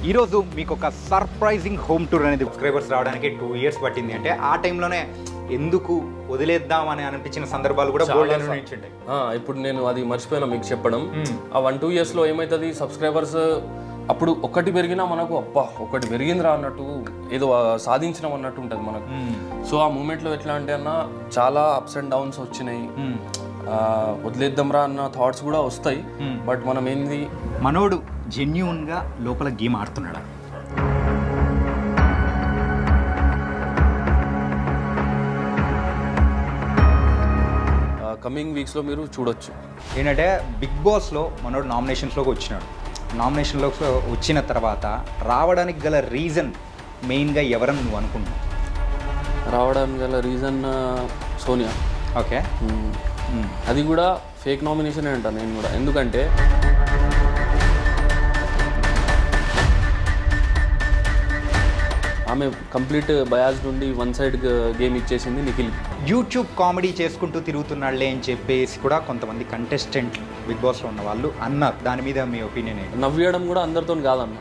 ఈరోజు మీకు ఒక సర్ప్రైజింగ్ హోమ్ టూర్ అనేది సబ్స్క్రైబర్స్ రావడానికి 2 years పట్టింది. అంటే ఆ టైంలోనే ఎందుకు వదిలేద్దాం అని అనిపించిన సందర్భాలు కూడా ఇప్పుడు నేను అది మర్చిపోయినా మీకు చెప్పడం. ఆ 1-2 yearsలో ఏమవుతుంది, సబ్స్క్రైబర్స్ అప్పుడు ఒక్కటి పెరిగినా మనకు అబ్బా ఒకటి పెరిగిందిరా అన్నట్టు, ఏదో సాధించడం అన్నట్టు ఉంటుంది మనకు. సో ఆ మూమెంట్లో ఎట్లా అంటే అన్న చాలా అప్స్ అండ్ డౌన్స్ వచ్చినాయి. వదిలేద్దాంరా అన్న థాట్స్ కూడా వస్తాయి. బట్ మనం ఏంది, మనోడు జెన్యూన్గా లోపల గేమ్ ఆడుతున్నాడా? కమింగ్ వీక్స్లో మీరు చూడొచ్చు. ఏంటంటే బిగ్ బాస్లో మనోడు నామినేషన్స్లోకి వచ్చినాడు. నామినేషన్లోకి వచ్చిన తర్వాత రావడానికి గల రీజన్ మెయిన్గా ఎవరని నువ్వు అనుకుంటున్నావు? రావడానికి గల రీజన్ సోనియా. ఓకే, అది కూడా ఫేక్ నామినేషన్ అంటాను నేను కూడా. ఎందుకంటే ఆమె కంప్లీట్ బయాస్ నుండి వన్ సైడ్ గేమ్ ఇచ్చేసింది నిఖిల్. యూట్యూబ్ కామెడీ చేసుకుంటూ తిరుగుతున్నాళ్లే అని చెప్పేసి కూడా కొంతమంది కంటెస్టెంట్ బిగ్ బాస్లో ఉన్న వాళ్ళు అన్నారు. దాని మీద మీ ఒపీనియన్ ఏంటి? నవ్వేయడం కూడా అందరితో కాదన్న,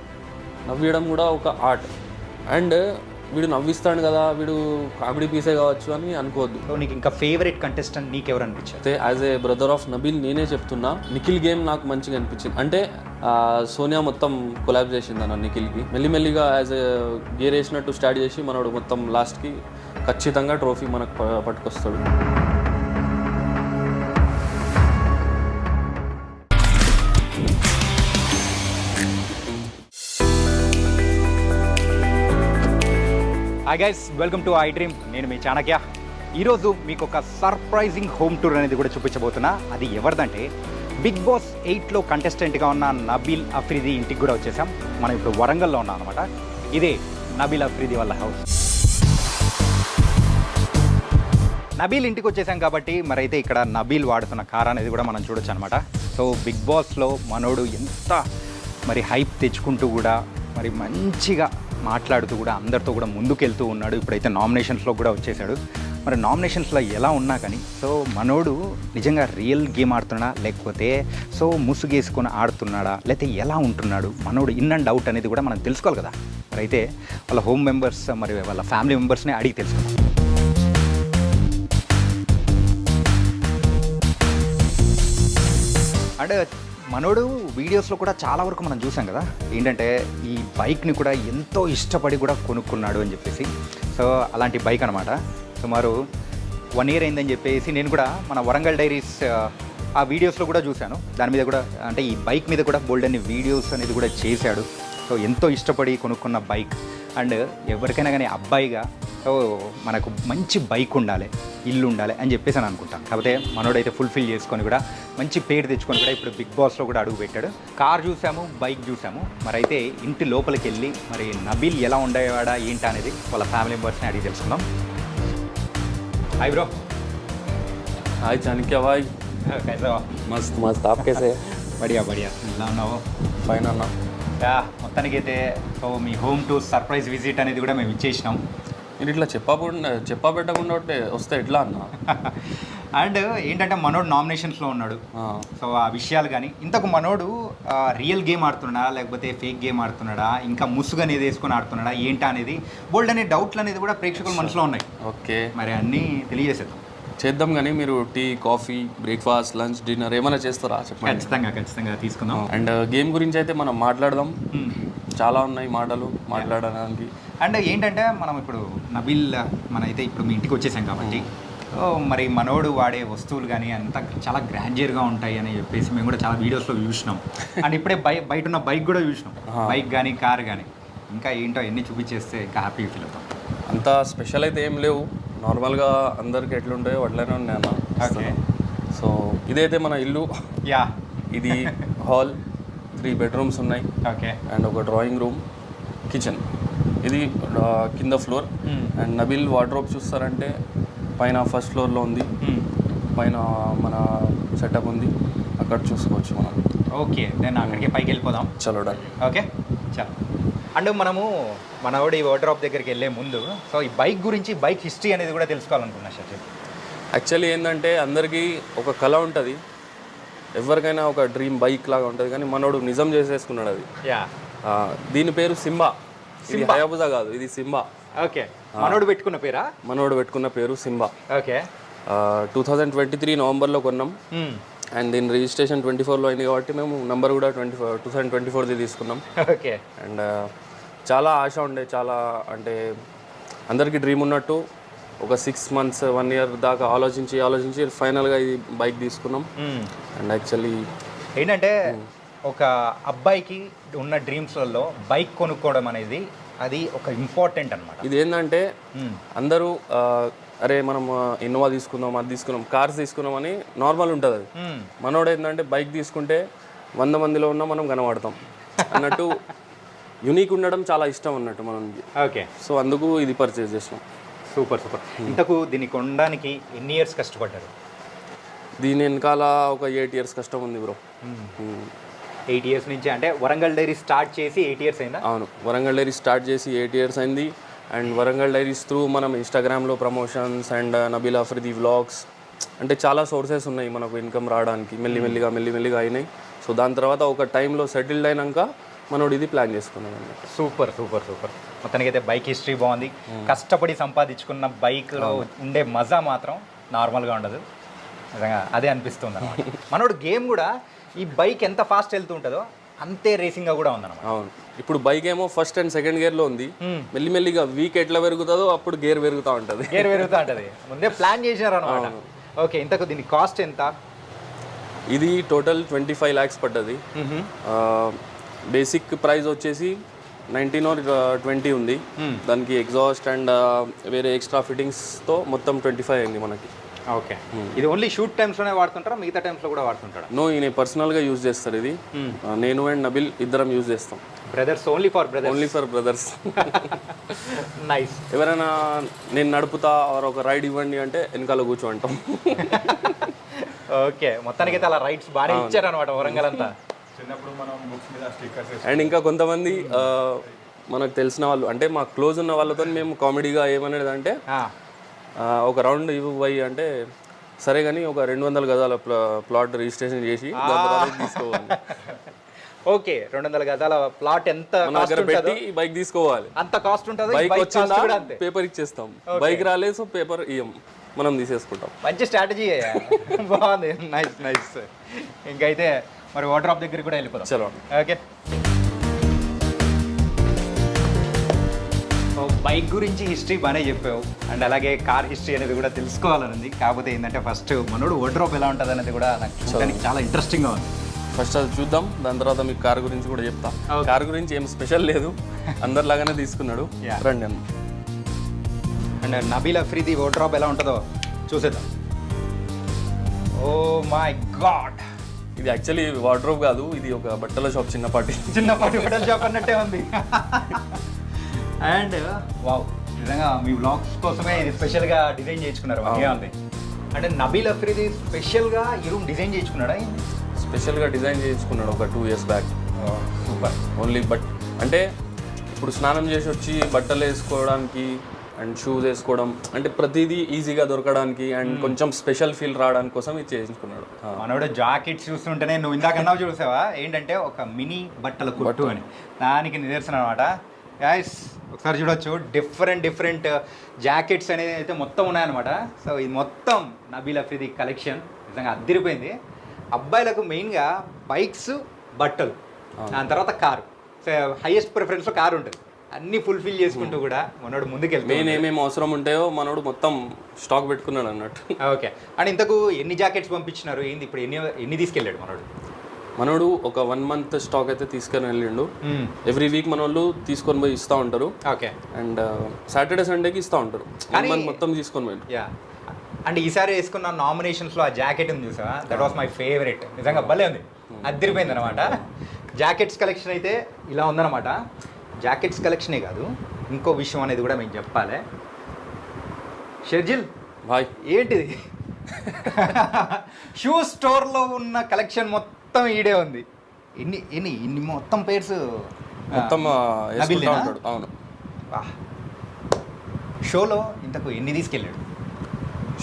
నవ్వేయడం కూడా ఒక ఆర్ట్. అండ్ వీడు నవ్విస్తాడు కదా, వీడు కామెడీ పీసే కావచ్చు అని అనుకోవద్దు. సో నీకు ఇంకా ఫేవరెట్ కంటెస్టెంట్ నీకెవరు అనిపించారు? అయితే as a brother of Nabeel నేనే చెప్తున్నా, నిఖిల్ గేమ్ నాకు మంచిగా అనిపించింది. అంటే సోనియా మొత్తం కొలాబ్ చేసింది అన్న నిఖిల్కి. మెల్లిమెల్లిగా యాజ్ ఏ గేర్ వేసినట్టు స్టార్ట్ చేసి మనోడు మొత్తం లాస్ట్కి ఖచ్చితంగా ట్రోఫీ మనకు పట్టుకొస్తాడు. Hi guys, welcome to I dream. నేను మీ చాణక్య. ఈరోజు మీకు ఒక సర్ప్రైజింగ్ హోమ్ టూర్ అనేది కూడా చూపించబోతున్నా. అది ఎవరిదంటే బిగ్ బాస్ 8లో కంటెస్టెంట్గా ఉన్న నబీల్ అఫ్రీది ఇంటికి కూడా వచ్చేసాం. మనం ఇప్పుడు వరంగల్లో ఉన్నాం అనమాట. ఇదే నబీల్ అఫ్రీది వాళ్ళ హౌస్. నబీల్ ఇంటికి వచ్చేసాం కాబట్టి మరైతే ఇక్కడ నబీల్ వాడుతున్న కార్ అనేది కూడా మనం చూడొచ్చు అనమాట. సో బిగ్ బాస్లో మనోడు ఎంత మరి హైప్ తెచ్చుకుంటూ కూడా మరి మంచిగా మాట్లాడుతూ కూడా అందరితో కూడా ముందుకెళ్తూ ఉన్నాడు. ఇప్పుడైతే నామినేషన్స్లో కూడా వచ్చేసాడు. మరి నామినేషన్స్లో ఎలా ఉన్నా కానీ సో మనోడు నిజంగా రియల్ గేమ్ ఆడుతున్నాడా, లేకపోతే సో ముసుగేసుకొని ఆడుతున్నాడా, లేకపోతే ఎలా ఉంటున్నాడు మనోడు, ఇన్ అండ్ అవుట్ అనేది కూడా మనం తెలుసుకోవాలి కదా. మరి అయితే వాళ్ళ హోమ్ మెంబర్స్ మరి వాళ్ళ ఫ్యామిలీ మెంబర్స్ని అడిగి తెలుసుకుందాం. అంటే మనోడు వీడియోస్లో కూడా చాలా వరకు మనం చూసాం కదా, ఏంటంటే ఈ బైక్ని కూడా ఎంతో ఇష్టపడి కూడా కొనుక్కున్నాడు అని చెప్పేసి. సో అలాంటి బైక్ అనమాట. సుమారు 1 year అయిందని చెప్పేసి నేను కూడా మన వరంగల్ డైరీస్ ఆ వీడియోస్లో కూడా చూశాను. దాని మీద కూడా అంటే ఈ బైక్ మీద కూడా బోల్డ్ అన్ని వీడియోస్ అనేది కూడా చేశాడు. సో ఎంతో ఇష్టపడి కొనుక్కున్న బైక్. అండ్ ఎవరికైనా కానీ అబ్బాయిగా సో మనకు మంచి బైక్ ఉండాలి, ఇల్లు ఉండాలి అని చెప్పేసి అని అనుకుంటాను. కాకపోతే మనోడైతే ఫుల్ఫిల్ చేసుకొని కూడా మంచి పేరు తెచ్చుకొని కూడా ఇప్పుడు బిగ్ బాస్లో కూడా అడుగు పెట్టాడు. కార్ చూసాము, బైక్ చూసాము. మరి అయితే ఇంటి లోపలికి వెళ్ళి మరి నబీల్ ఎలా ఉండేవాడా ఏంటా అనేది వాళ్ళ ఫ్యామిలీ మెంబర్స్ని అడిగి తెలుసుకుందాం. Hi bro. హాయ్ చాణక్య భాయ్. కైసా? మస్త్ మస్త్. ఆప్ కేసే? బడియా బడియా. ఎలా ఉన్నావు? ఫైన్ అన్న. మొత్తానికైతే so me home to surprise visit అనేది కూడా మేము ఇచ్చేసినాం. మీరు ఇట్లా చెప్పబెట్టకుండా వస్తే ఎట్లా అన్న? అండ్ ఏంటంటే మనోడు నామినేషన్స్లో ఉన్నాడు. సో ఆ విషయాలు కానీ ఇంతకు మనోడు రియల్ గేమ్ ఆడుతున్నాడా, లేకపోతే ఫేక్ గేమ్ ఆడుతున్నాడా, ఇంకా ముసుగు అనేది వేసుకొని ఆడుతున్నాడా ఏంటా అనేది బోల్డ్ అనే డౌట్లు అనేది కూడా ప్రేక్షకుల మనసులో ఉన్నాయి. ఓకే, మరి అన్నీ తెలియజేసేద్దాం. చేద్దాం. కానీ మీరు tea, coffee, breakfast, lunch, dinner ఏమైనా చేస్తారా చెప్పండి. ఖచ్చితంగా తీసుకుందాం. అండ్ గేమ్ గురించి అయితే మనం మాట్లాడదాం. చాలా ఉన్నాయి మాటలు మాట్లాడడానికి. అండ్ ఏంటంటే మనం ఇప్పుడు నబీల్ మనైతే ఇప్పుడు మీ ఇంటికి వచ్చేసాం కాబట్టి మరి మనోడు వాడే వస్తువులు కానీ అంతా చాలా గ్రాండియర్గా ఉంటాయి అని చెప్పేసి మేము కూడా చాలా వీడియోస్లో చూసినాం. అండ్ ఇప్పుడే బయట ఉన్న బైక్ కూడా చూసినాం. బైక్ కానీ కార్ కానీ ఇంకా ఏంటో ఎన్ని చూపించేస్తే ఇంకా హ్యాపీ ఫీల్ అవుతాం. అంత స్పెషల్ అయితే ఏం లేవు, నార్మల్గా అందరికి ఎట్లుంటాయో అట్లనే ఉన్నాయి అన్న. ఓకే, సో ఇదైతే మన ఇల్లు. యా, ఇది హాల్, 3 bedrooms ఉన్నాయి. ఓకే, అండ్ ఒక డ్రాయింగ్ రూమ్, కిచెన్. ఇది కింద ఫ్లోర్. అండ్ నబీల్ వార్డ్రోబ్ చూస్తారంటే పైన ఫస్ట్ ఫ్లోర్లో ఉంది. పైన మన సెటప్ ఉంది, అక్కడ చూసుకోవచ్చు మనం. ఓకే, నేను అక్కడికి పైకి వెళ్ళిపోదాం. చలో డన్. ఓకే చలో. అండ్ మనము మనోడు ఈ వార్డ్రోబ్ దగ్గరికి వెళ్ళే ముందు సో ఈ బైక్ గురించి, బైక్ హిస్టరీ అనేది కూడా తెలుసుకోవాలనుకున్నా సార్. యాక్చువల్లీ ఏంటంటే అందరికీ ఒక కళ ఉంటుంది, ఎవరికైనా ఒక డ్రీమ్ బైక్ లాగా ఉంటుంది. కానీ మనోడు నిజం చేసేసుకున్నాడు అది. యా, దీని పేరు సింబా. ఇది హయాబుజా కాదు, ఇది సింబా. ఓకే, మనోడు పెట్టుకున్న పేరా? మనోడు పెట్టుకున్న పేరు సింబా. ఓకే. 2023 నవంబర్లో కొన్నాం. అండ్ దీని రిజిస్ట్రేషన్ 24లో అయింది కాబట్టి మేము నంబర్ కూడా 2024ది తీసుకున్నాం. ఓకే. అండ్ చాలా ఆశ ఉండే, చాలా అంటే అందరికీ డ్రీమ్ ఉన్నట్టు ఒక 6 months 1 year దాకా ఆలోచించి ఫైనల్గా ఇది బైక్ తీసుకున్నాం. అండ్ యాక్చువల్లీ ఏంటంటే ఒక అబ్బాయికి ఉన్న డ్రీమ్స్లలో బైక్ కొనుక్కోవడం అనేది అది ఒక ఇంపార్టెంట్ అనమాట. ఇది ఏంటంటే అందరూ అరే మనం ఇన్నోవా తీసుకుందాం, అది తీసుకున్నాం, కార్స్ తీసుకున్నాం అని నార్మల్ ఉంటుంది. అది మనోడు ఏంటంటే బైక్ తీసుకుంటే 100 మందిలో ఉన్నా మనం కనబడతాం అన్నట్టు యునీక్ ఉండడం చాలా ఇష్టం అన్నట్టు మనకి. ఓకే. సో అందుకు ఇది పర్చేస్ చేసినాం. సూపర్. ఇంతకు దీన్ని కొనడానికి ఎన్ని ఇయర్స్ కష్టపడ్డారు? దీని వెనకాల ఒక 8 years కష్టం ఉంది బ్రో. 8 years నుంచి, అంటే వరంగల్ డైరీ స్టార్ట్ చేసి 8 years అయిందా? అవును, వరంగల్ డైరీ స్టార్ట్ చేసి 8 years అయింది. అండ్ వరంగల్ డైరీస్ త్రూ మనం ఇన్స్టాగ్రామ్లో promotions and Nabeel Afridi vlogs అంటే చాలా సోర్సెస్ ఉన్నాయి మనకు ఇన్కమ్ రావడానికి. మెల్లిమెల్లిగా అయినాయి. సో దాని తర్వాత ఒక టైంలో సెటిల్డ్ అయినాక మనోడు ఇది ప్లాన్ చేసుకున్నాం అన్నమాట. సూపర్. మొత్తానికి అయితే బైక్ హిస్టరీ బాగుంది. కష్టపడి సంపాదించుకున్న బైక్లో ఉండే మజా మాత్రం నార్మల్గా ఉండదు. నిజంగా అదే అనిపిస్తుంది అన్నమాట. మనోడు గేమ్ కూడా ఈ బైక్ ఎంత ఫాస్ట్ వెళ్తూ ఉంటుందో అంతే రేసింగ్గా కూడా ఉందన్నమాట. అవును, ఇప్పుడు బైక్ ఏమో ఫస్ట్ అండ్ సెకండ్ గేర్లో ఉంది. మెల్లిమెల్లిగా వీక్ ఎట్లా పెరుగుతుందో అప్పుడు గేర్ పెరుగుతూ ఉంటుంది. ముందే ప్లాన్ చేసినారు అనమాట. ఓకే, ఇంతకు దీని కాస్ట్ ఎంత? ఇది టోటల్ 25 lakhs పడ్డది. బేసిక్ ప్రైస్ వచ్చేసి 19 or 20 ఉంది. దానికి ఎగ్జాస్ట్ అండ్ వేరే ఎక్స్ట్రా ఫిట్టింగ్స్తో మొత్తం 25 అయింది మనకి. ఓకే. ఇది ఓన్లీ షూట్ టైమ్స్లోనే వాడుతుంటారా, మిగతా టైమ్స్లో కూడా వాడుతుంటారా? నో, ఈయన పర్సనల్గా యూజ్ చేస్తారు. ఇది నేను అండ్ నబిల్ ఇద్దరం యూజ్ చేస్తాం. Brothers, only for brothers. Nice. ఎవరైనా నేను నడుపుతా ఆర్ ఒక రైడ్ ఇవ్వండి అంటే వెనకాల కూర్చోంటాం. ఓకే, మొత్తానికి అయితే అలా రైడ్స్ బాగా ఇచ్చారనమాట వరంగల్ అంతా. అండ్ ఇంకా కొంతమంది మనకు తెలిసిన వాళ్ళు అంటే మా క్లోజ్ ఉన్న వాళ్ళతో మేము కామెడీగా ఏమనేది అంటే ఒక రౌండ్ ఇవ్వయి అంటే సరే కానీ ఒక 200 గజాల ప్లాట్ రిజిస్ట్రేషన్ చేసి తీసుకోవాలి. ఓకే, 200 గజాల ప్లాట్ ఎంత పెట్టి బైక్ తీసుకోవాలి, అంత కాస్ట్ ఉంటుంది. బైక్ వచ్చిందా పేపర్ ఇచ్చేస్తాం, బైక్ రాలేదు సో పేపర్ ఇయ్యం, మనం తీసేసుకుంటాం. మంచి స్ట్రాటజీ. బాగుంది. నైస్. ఇంకైతే మరి వార్డ్రాప్ దగ్గర కూడా వెళ్ళిపోతాం. చలో. ఓకే. బైక్ గురించి హిస్టరీ బాగానే చెప్పావు, అండ్ అలాగే కార్ హిస్టరీ అనేది కూడా తెలుసుకోవాలనుంది. కాకపోతే ఏంటంటే ఫస్ట్ మనోడు వార్డ్రాప్ ఎలా ఉంటుంది అనేది కూడా నాకు చూడడానికి చాలా ఇంట్రెస్టింగ్గా ఉంది. ఫస్ట్ అది చూద్దాం, దాని తర్వాత మీకు కార్ గురించి కూడా చెప్తా. కార్ గురించి ఏం స్పెషల్ లేదు, అందరిలాగానే తీసుకున్నాడు. రండి అన్న. అండ్ నబీల్ ఆఫ్రిది వార్డ్రాప్ ఎలా ఉంటుందో చూసేద్దాం. ఓ మై గాడ్, ఇది యాక్చువల్లీ వార్డ్రోబ్ కాదు, ఇది ఒక బట్టల షాప్, చిన్నపాటి బట్టల షాప్ అన్నట్టే ఉంది. అండ్ వావ్, నిజంగా మీ వ్లాగ్స్ కోసమే ఇది స్పెషల్గా డిజైన్ చేయించుకున్నారు. ఉంది అంటే నబీల్ ఆఫ్రిది స్పెషల్గా ఈ రూమ్ డిజైన్ చేయించుకున్నాడా? స్పెషల్గా డిజైన్ చేయించుకున్నాడు ఒక 2 years బ్యాక్. సూపర్. ఓన్లీ అంటే ఇప్పుడు స్నానం చేసి వచ్చి బట్టలు వేసుకోవడానికి అండ్ షూస్ వేసుకోవడం అంటే ప్రతిదీ ఈజీగా దొరకడానికి అండ్ కొంచెం స్పెషల్ ఫీల్ రావడానికి కోసం ఇది చేయించుకున్నాడు. మనోడు జాకెట్స్ చూస్తుంటేనే నువ్వు ఇందాకన్నా చూసావా ఏంటంటే ఒక మినీ బట్టల కొట్టు అని, దానికి నిదర్శనం అనమాట. గైస్ ఒకసారి చూడొచ్చు, డిఫరెంట్ జాకెట్స్ అనేది అయితే మొత్తం ఉన్నాయన్నమాట. సో ఇది మొత్తం నబీల్ ఆఫ్రిది కలెక్షన్. నిజంగా అదిరిపోయింది. అబ్బాయిలకు మెయిన్గా బైక్స్, బట్టలు, దాని తర్వాత కారు. సో హైయెస్ట్ ప్రిఫరెన్స్లో కారు ఉంటుంది. అన్నీ ఫుల్ఫిల్ చేసుకుంటూ కూడా మనోడు ముందుకెళ్తాడు. మెయిన్ ఏమేమి అవసరం ఉంటాయో మనోడు మొత్తం స్టాక్ పెట్టుకున్నాడు అన్నట్టు. ఓకే. అండ్ ఇంతకు ఎన్ని జాకెట్స్ పంపించినారు, ఏంది ఇప్పుడు ఎన్ని తీసుకెళ్ళాడు మనోడు? ఒక 1 month స్టాక్ అయితే తీసుకొని వెళ్ళిండు. ఎవ్రీ వీక్ మన వాళ్ళు తీసుకొని పోయి ఇస్తూ ఉంటారు. ఓకే. అండ్ సాటర్డే సండేకి ఇస్తూ ఉంటారు. 1 month మొత్తం తీసుకొని పోయిండు. యా. అండ్ ఈసారి వేసుకున్న నామినేషన్స్లో ఆ జాకెట్ ఉంది చూసావా, దట్ వాస్ మై ఫేవరెట్. నిజంగా భలే ఉంది, అదిరిపోయింది అనమాట. జాకెట్స్ కలెక్షన్ అయితే ఇలా ఉందన్నమాట. జాకెట్స్ కలెక్షనే కాదు, ఇంకో విషయం అనేది కూడా మేము చెప్పాలి. షర్జిల్ బాయ్, ఏంటిది? షూ స్టోర్లో ఉన్న కలెక్షన్ మొత్తం ఈడే ఉంది. ఇన్ని మొత్తం పేర్స్ మొత్తం ఉంటాడు. అవును. షోలో ఇంతకు ఎన్ని తీసుకెళ్ళాడు?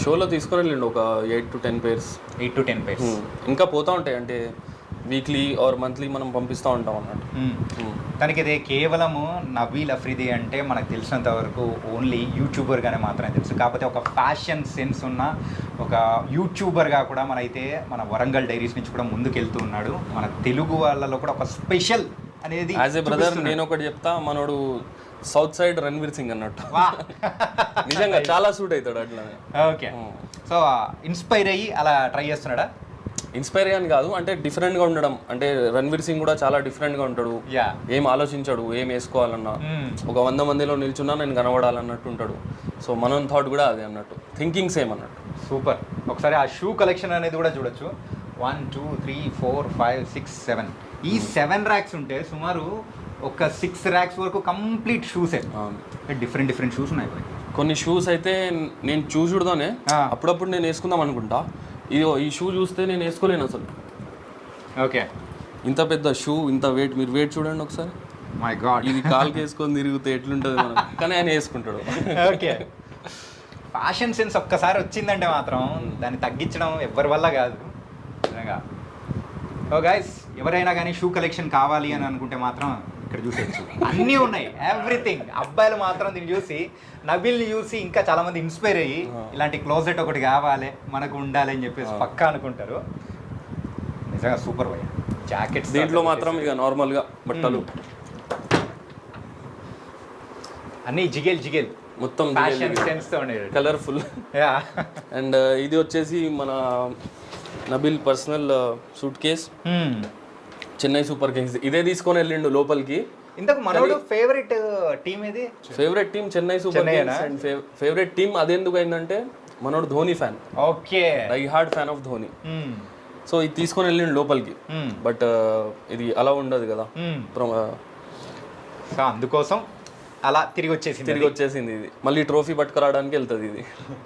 షోలో తీసుకొని వెళ్ళిండు ఒక 8 to 10 pairs. 8 to 10 pairs. ఇంకా పోతూ ఉంటాయి. అంటే వీక్లీ ఆర్ మంత్లీ మనం పంపిస్తూ ఉంటాం అన్నట్టు. తనకి ఇది కేవలము నబీల్ అఫ్రిది అంటే మనకు తెలిసినంత వరకు ఓన్లీ యూట్యూబర్గానే మాత్రమే తెలుసు. కాకపోతే ఒక ఫ్యాషన్ సెన్స్ ఉన్న ఒక యూట్యూబర్గా కూడా మన వరంగల్ డైరీస్ నుంచి కూడా ముందుకెళ్తూ ఉన్నాడు. మన తెలుగు వాళ్ళలో కూడా ఒక స్పెషల్ అనేది యాజ్ ఏ బ్రదర్ నేను ఒకటి చెప్తా, మనోడు సౌత్ సైడ్ రణ్వీర్ సింగ్ అన్నట్టు. నిజంగా చాలా సూట్ అవుతాడు అట్లానే. ఓకే, సో ఇన్స్పైర్ అయ్యి అలా ట్రై చేస్తున్నాడా? ఇన్స్పైర్ అని కాదు, అంటే డిఫరెంట్గా ఉండడం. అంటే రణ్వీర్ సింగ్ కూడా చాలా డిఫరెంట్గా ఉంటాడు, ఏం ఆలోచించాడు, ఏం వేసుకోవాలన్నా ఒక 100 మందిలో నిల్చున్నా నేను కనబడాలన్నట్టు ఉంటాడు. సో మనం థాట్ కూడా అదే అన్నట్టు, థింకింగ్ సేమ్ అన్నట్టు. సూపర్. ఒకసారి ఆ షూ కలెక్షన్ అనేది కూడా చూడొచ్చు. 1 2 3 4 5 6 7 ఈ 7 ర్యాక్స్ ఉంటే సుమారు ఒక 6 ర్యాక్స్ వరకు కంప్లీట్ షూసే. డిఫరెంట్ షూస్ ఉన్నాయి. కొన్ని షూస్ అయితే నేను చూసుడుతోనే అప్పుడప్పుడు నేను వేసుకుందాం అనుకుంటా, ఈ షూ చూస్తే నేను వేసుకోలేను అసలు. ఓకే, ఇంత పెద్ద షూ, ఇంత వెయిట్, మీరు వెయిట్ చూడండి ఒకసారి. మై గాడ్, ఇది కాలుకి వేసుకొని తిరిగితే ఎట్లుంటుంది మనం, కానీ ఆయన వేసుకుంటాడు. ఓకే, ఫ్యాషన్ సెన్స్ ఒక్కసారి వచ్చిందంటే మాత్రం దాన్ని తగ్గించడం ఎవరి వల్ల కాదు నిజంగా. ఓ గైస్, ఎవరైనా కానీ షూ కలెక్షన్ కావాలి అని అనుకుంటే మాత్రం ఇక్కడ చూసేయచ్చు, అన్నీ ఉన్నాయి, ఎవ్రీథింగ్. అబ్బాయిలు మాత్రం దీన్ని చూసి, నబీల్ని చూసి ఇంకా చాలా మంది ఇన్స్పైర్ అయ్యి ఇలాంటి క్లోజెట్ ఒకటి కావాలి మనకు ఉండాలి అని చెప్పేసి పక్కా అనుకుంటారు. నిజంగా సూపర్ భయ్య. జాకెట్స్ దీంట్లో మాత్రం ఇక నార్మల్గా బట్టలు అన్నీ జిగేల్ మొత్తం ఫ్యాషన్ సెన్స్ తో ఉండేది, కలర్ఫుల్. అండ్ ఇది వచ్చేసి మన Nabeel personal suitcase, Chennai Super Kings. ఇదే తీసుకొని వెళ్ళిండు లోపలికి. ఇంతకు మనోడు ఫేవరెట్ టీమ్ ఇది? Favourite team Chennai Super Kings. And favourite team అదెందుకు అయిందంటే మనోడు Dhoni fan. Okay, die hard fan of Dhoni. So ఇది తీసుకొని వెళ్ళిండు లోపలికి, బట్ ఇది అలా ఉండదు కదా. సో అందుకోసం అలా తిరిగి వచ్చేసింది ఇది. మళ్ళీ ట్రోఫీ పట్టుకురావడానికి వెళ్తుంది ఇది.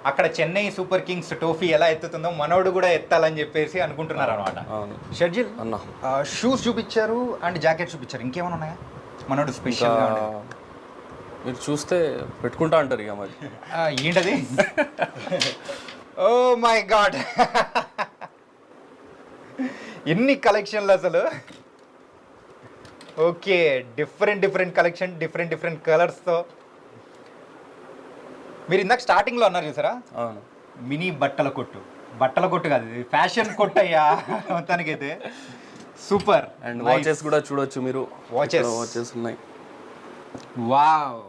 అక్కడ చెన్నై సూపర్ కింగ్స్ ట్రోఫీ ఎలా ఎత్తుతుందో మనోడు కూడా ఎత్తాలని చెప్పేసి అనుకుంటున్నారు అనమాట. షెడ్యూల్ అన్న షూస్ చూపించారు అండ్ జాకెట్ చూపించారు, ఇంకేమైనా ఉన్నాయా మనోడు స్పెషల్? మీరు చూస్తే పెట్టుకుంటా అంటారు ఇక మరి. ఏంటది? ఓ మై గాడ్, ఎన్ని కలెక్షన్లు అసలు. ఓకే, డిఫరెంట్ కలెక్షన్, డిఫరెంట్ కలర్స్తో. మీరు ఇందాక స్టార్టింగ్లో అన్నారు చూసారా, మినీ బట్టల కొట్టు కాదు, ఇది ఫ్యాషన్ కొట్టు అయ్యా మొత్తానికైతే. సూపర్. అండ్ వాచెస్ కూడా చూడొచ్చు మీరు, వాచెస్ ఉన్నాయి. వావ్,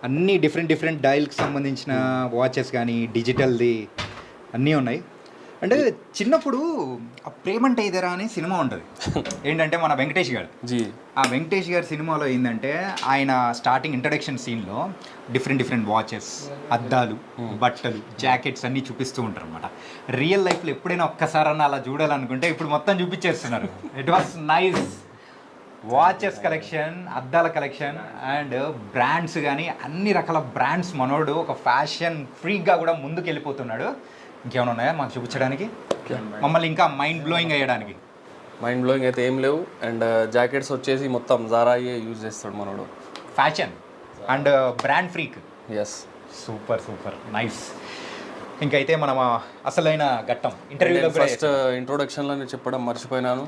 అన్నీ డిఫరెంట్ డైల్కి సంబంధించిన వాచెస్ కానీ డిజిటల్ది అన్నీ ఉన్నాయి. అంటే చిన్నప్పుడు ఆ ప్రేమంటే ఇదేరా అని సినిమా ఉంటుంది, ఏంటంటే మన వెంకటేష్ గారు. ఆ వెంకటేష్ గారి సినిమాలో ఏంటంటే ఆయన స్టార్టింగ్ ఇంట్రడక్షన్ సీన్లో డిఫరెంట్ వాచెస్, అద్దాలు, బట్టలు, జాకెట్స్ అన్నీ చూపిస్తూ ఉంటారు అనమాట. రియల్ లైఫ్లో ఎప్పుడైనా ఒక్కసారన్నా అలా చూడాలనుకుంటే ఇప్పుడు మొత్తం చూపించేస్తున్నారు. It was nice. Watches collection, అద్దాల కలెక్షన్ అండ్ బ్రాండ్స్ కానీ అన్ని రకాల బ్రాండ్స్. మనోడు ఒక ఫ్యాషన్ ఫ్రీక్గా కూడా ముందుకు వెళ్ళిపోతున్నాడు. ఇంకేమైనా ఉన్నాయా మాకు చూపించడానికి, మమ్మల్ని ఇంకా మైండ్ బ్లోయింగ్ అయ్యడానికి? మైండ్ బ్లోయింగ్ అయితే ఏం లేవు. అండ్ జాకెట్స్ వచ్చేసి మొత్తం జారాయే యూజ్ చేస్తాడు మనోడు. Fashion and brand freak. Yes, super nice. ఇంకైతే మనం అసలైన ఘట్టం ఇంటర్వ్యూలో ఫస్ట్ ఇంట్రొడక్షన్లోనే చెప్పడం మర్చిపోయినాను.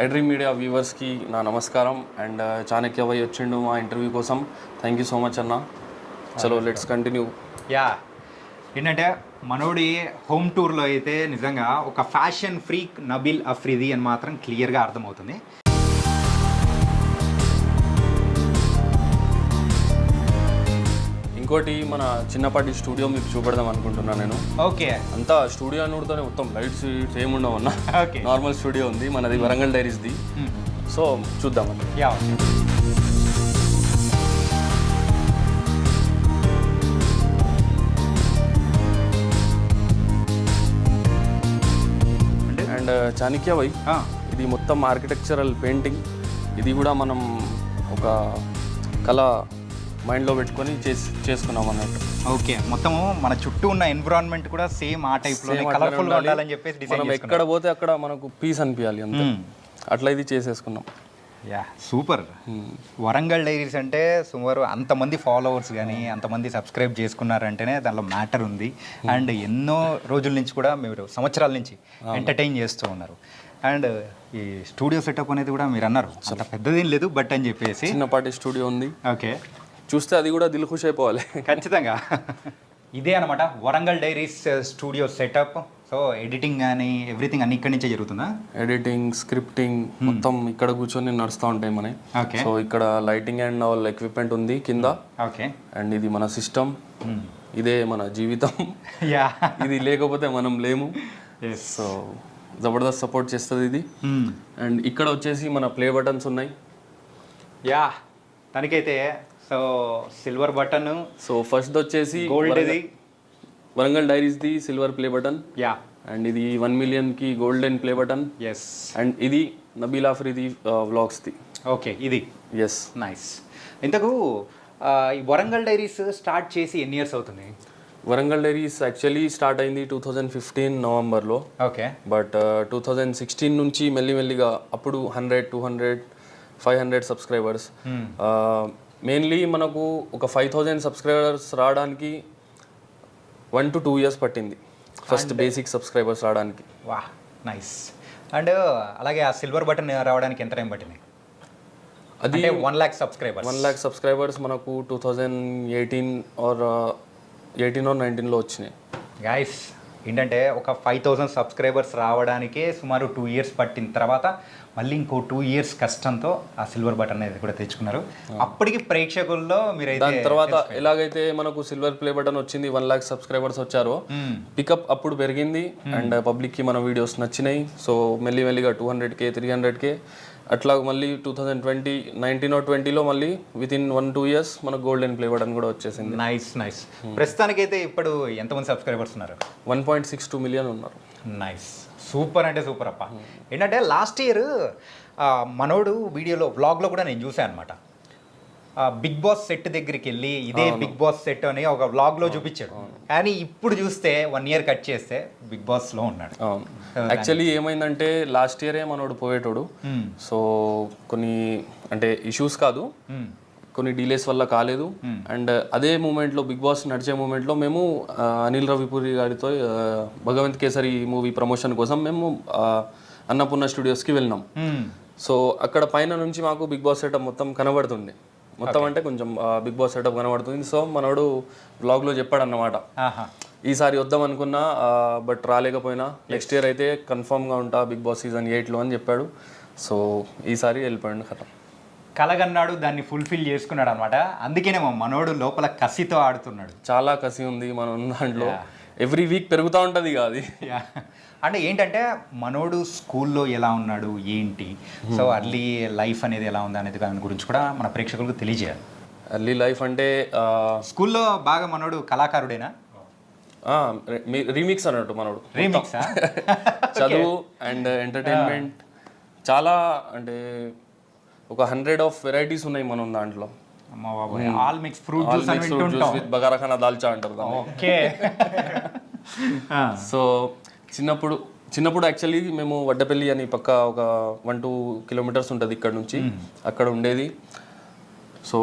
ఐడ్రీమ్ మీడియా వ్యూవర్స్కి నా నమస్కారం. అండ్ చాణక్య భాయ్ వచ్చిండు మా ఇంటర్వ్యూ కోసం. థ్యాంక్ యూ సో మచ్ అన్న. చలో లెట్స్ కంటిన్యూ. ఏంటంటే మనోడి హోమ్ టూర్లో అయితే నిజంగా ఒక ఫ్యాషన్ ఫ్రీక్ నబీల్ అఫ్రిది అని మాత్రం క్లియర్గా అర్థమవుతుంది. ఇంకోటి మన చిన్నపాటి స్టూడియో మీకు చూపెడదాం అనుకుంటున్నాను నేను. ఓకే, అంతా స్టూడియో అనుడితోనే మొత్తం లైట్స్ ఏముండవు అన్న. నార్మల్ స్టూడియో ఉంది మనది, వరంగల్ డైరీస్ది. సో చూద్దామని. అండ్ చాణక్య భాయ్, ఇది మొత్తం ఆర్కిటెక్చరల్ పెయింటింగ్. ఇది కూడా మనం ఒక కళ మైండ్లో పెట్టుకొని చేసుకున్నాం అన్నట్టు. ఓకే, మొత్తము మన చుట్టూ ఉన్న ఎన్విరాన్మెంట్ కూడా సేమ్ ఆ టైప్లో కలర్ఫుల్గా ఉండాలని చెప్పేసి మనం ఎక్కడ పోతే అక్కడ మనకు పీస్ అనిపించాలి అంతే, అట్లా ఇది చేసేసుకున్నాం. సూపర్. వరంగల్ డైరీస్ అంటే సుమారు అంతమంది ఫాలోవర్స్ కానీ అంతమంది సబ్స్క్రైబ్ చేసుకున్నారంటేనే దానిలో మ్యాటర్ ఉంది. అండ్ ఎన్నో రోజుల నుంచి కూడా మీరు సంవత్సరాల నుంచి ఎంటర్టైన్ చేస్తూ ఉన్నారు. అండ్ ఈ స్టూడియో సెటప్ అనేది కూడా మీరు అన్నారు అంత పెద్దదేం లేదు బట్ అని చెప్పేసి చిన్నపాటి స్టూడియో ఉంది, ఓకే చూస్తే అది కూడా దిల్ ఖుష్ అయిపోవాలి. ఖచ్చితంగా ఇదే అనమాట Warangal diaries studio setup. So editing కానీ ఎవ్రీథింగ్ అన్ని ఇక్కడి నుంచే జరుగుతుందా? ఎడిటింగ్, స్క్రిప్టింగ్ మొత్తం ఇక్కడ కూర్చొని నడుస్తూ ఉంటాయి మనకి. ఓకే. సో ఇక్కడ లైటింగ్ అండ్ ఆల్ ఎక్విప్మెంట్ ఉంది కింద. ఓకే. అండ్ ఇది మన సిస్టమ్, ఇదే మన జీవితం. యా, ఇది లేకపోతే మనం లేము. సో జబర్దస్త్ సపోర్ట్ చేస్తుంది ఇది. అండ్ ఇక్కడ వచ్చేసి మన ప్లే బటన్స్ ఉన్నాయి. యా, దానికైతే so silver button, so first వచ్చేసి గోల్డ్ ఇది వరంగల్ డైరీస్ ది silver play button. Yeah, and ఇది 1 million కి golden play button. Yes. And ఇది నబీల్ ఆఫ్రిది వ్లాగ్స్ ది. ఓకే, ఇది ఎస్. నైస్. ఇంతకు ఈ వరంగల్ డైరీస్ స్టార్ట్ చేసి ఎన్ని ఇయర్స్ అవుతుంది? వరంగల్ డైరీస్ యాక్చువల్లీ స్టార్ట్ అయింది 2015 నవంబర్లో. ఓకే. బట్ 2016 నుంచి మెల్లిమెల్లిగా అప్పుడు 100, 200, 500 సబ్స్క్రైబర్స్. మెయిన్లీ మనకు ఒక 5000 సబ్స్క్రైబర్స్ రావడానికి 1 to 2 years పట్టింది ఫస్ట్ బేసిక్ సబ్స్క్రైబర్స్ రావడానికి. వా, నైస్. అండ్ అలాగే ఆ సిల్వర్ బటన్ రావడానికి ఎంత టైం పట్టింది? అది 1 lakh సబ్స్క్రైబర్స్. 1 lakh సబ్స్క్రైబర్స్ మనకు 2018 or 19లో వచ్చినాయి. గైస్ ఏంటంటే ఒక 5000 సబ్స్క్రైబర్స్ రావడానికే సుమారు 2 years పట్టిన తర్వాత మళ్ళీ ఇంకో 2 years కష్టంతో ఆ సిల్వర్ బటన్ అనేది కూడా తెచ్చుకున్నారు. అప్పటికి ప్రేక్షకుల్లో మీరు దాని తర్వాత ఎలాగైతే మనకు సిల్వర్ ప్లే బటన్ వచ్చింది, 1 lakh సబ్స్క్రైబర్స్ వచ్చారో పికప్ అప్పుడు పెరిగింది. అండ్ పబ్లిక్కి మన వీడియోస్ నచ్చినాయి. సో మెల్లిమెల్లిగా 200K, 300K అట్లా మళ్ళీ 2019 or 20లో మళ్ళీ వితిన్ 1-2 years మనకు గోల్డెన్ ప్లే బటన్ కూడా వచ్చేసింది. Nice nice. ప్రస్తుతానికైతే ఇప్పుడు ఎంతమంది సబ్స్క్రైబర్స్ ఉన్నారు? 1.62 million ఉన్నారు. నైస్, సూపర్ అంటే సూపర్ అప్ప. ఏంటంటే లాస్ట్ ఇయర్ మనోడు వీడియోలో వ్లాగ్లో కూడా నేను చూసాను అనమాట. బిగ్ బాస్ సెట్ దగ్గరికి వెళ్ళి ఇదే బిగ్ బాస్ సెట్ అని ఒక వ్లాగ్లో చూపించాడు. కానీ ఇప్పుడు చూస్తే 1 year కట్ చేస్తే బిగ్ బాస్లో ఉన్నాడు. యాక్చువల్లీ ఏమైందంటే లాస్ట్ ఇయరే మనోడు పోయేటోడు. సో కొన్ని అంటే ఇష్యూస్ కాదు, కొన్ని డిలేస్ వల్ల కాలేదు. అండ్ అదే మూమెంట్లో బిగ్ బాస్ నడిచే మూమెంట్లో మేము అనిల్ రవిపూరి గారితో భగవంత్ కేసరి మూవీ ప్రమోషన్ కోసం మేము అన్నపూర్ణ స్టూడియోస్కి వెళ్ళినాం. సో అక్కడ పైన నుంచి మాకు బిగ్ బాస్ సెటప్ మొత్తం కనబడుతుంది. మొత్తం అంటే కొంచెం బిగ్ బాస్ సెటప్ కనబడుతుంది. సో మనోడు బ్లాగ్లో చెప్పాడు అన్నమాట, ఈసారి వద్దాం అనుకున్నా బట్ రాలేకపోయినా నెక్స్ట్ ఇయర్ అయితే కన్ఫామ్గా ఉంటా బిగ్ బాస్ సీజన్ 8లో అని చెప్పాడు. సో ఈసారి వెళ్ళిపోయాడు. కథ కలగన్నాడు, దాన్ని ఫుల్ఫిల్ చేసుకున్నాడు అనమాట. అందుకనే మా మనోడు లోపల కసితో ఆడుతున్నాడు. చాలా కసి ఉంది మన దాంట్లో. ఎవ్రీ వీక్ పెరుగుతూ ఉంటుంది ఇక అది. అంటే ఏంటంటే మనోడు స్కూల్లో ఎలా ఉన్నాడు ఏంటి, సో అర్లీ లైఫ్ అనేది ఎలా ఉంది అనేది దాని గురించి కూడా మన ప్రేక్షకులకు తెలియజేయాలి. ఎర్లీ లైఫ్ అంటే స్కూల్లో బాగా మనోడు కళాకారుడేనా? రీమిక్స్ అన్నట్టు మనోడు. రీమిక్సా? చదువు అండ్ ఎంటర్టైన్మెంట్ చాలా అంటే ఒక 100 of varieties ఉన్నాయి మనం దాంట్లో. All mix fruit juice with bagara khana dalcha అంటారు. ఓకే. సో చిన్నప్పుడు యాక్చువల్లీ మేము వడ్డపల్లి అని పక్క ఒక 1-2 kilometers ఉంటుంది ఇక్కడ నుంచి, అక్కడ ఉండేది. సో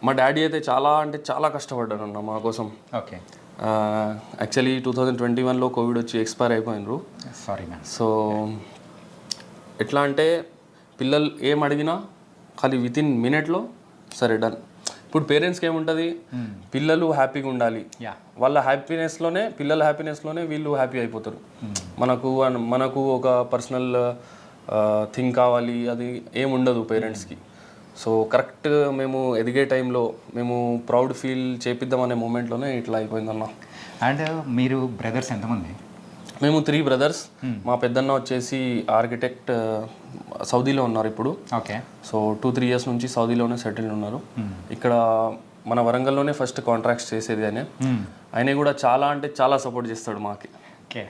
మా డాడీ అయితే చాలా అంటే చాలా కష్టపడ్డాడు అన్న మా కోసం. ఓకే. యాక్చువల్లీ 2021లో కోవిడ్ వచ్చి ఎక్స్పైర్ అయిపోయినారు. Sorry ma'am. సో ఎట్లా అంటే పిల్లలు ఏం అడిగినా ఖాళీ వితిన్ మినిట్లో సరే డన్. ఇప్పుడు పేరెంట్స్కి ఏముంటుంది, పిల్లలు హ్యాపీగా ఉండాలి, వాళ్ళ హ్యాపీనెస్లోనే పిల్లల హ్యాపీనెస్లోనే వీళ్ళు హ్యాపీ అయిపోతారు. మనకు ఒక పర్సనల్ థింగ్ కావాలి అది ఏముండదు పేరెంట్స్కి. సో కరెక్ట్ మేము ఎదిగే టైంలో మేము ప్రౌడ్ ఫీల్ చేపిద్దామనే మూమెంట్లోనే ఇట్లా అయిపోయిందన్న. అండ్ మీరు బ్రదర్స్ ఎంతమంది? మేము 3 brothers. మా పెద్దన్న వచ్చేసి ఆర్కిటెక్ట్, సౌదీలో ఉన్నారు ఇప్పుడు. ఓకే. సో 2-3 years నుంచి సౌదీలోనే సెటిల్ ఉన్నారు. ఇక్కడ మన వరంగల్లోనే ఫస్ట్ కాంట్రాక్ట్స్ చేసేది ఆయన కూడా చాలా అంటే చాలా సపోర్ట్ చేస్తాడు మాకి. ఓకే.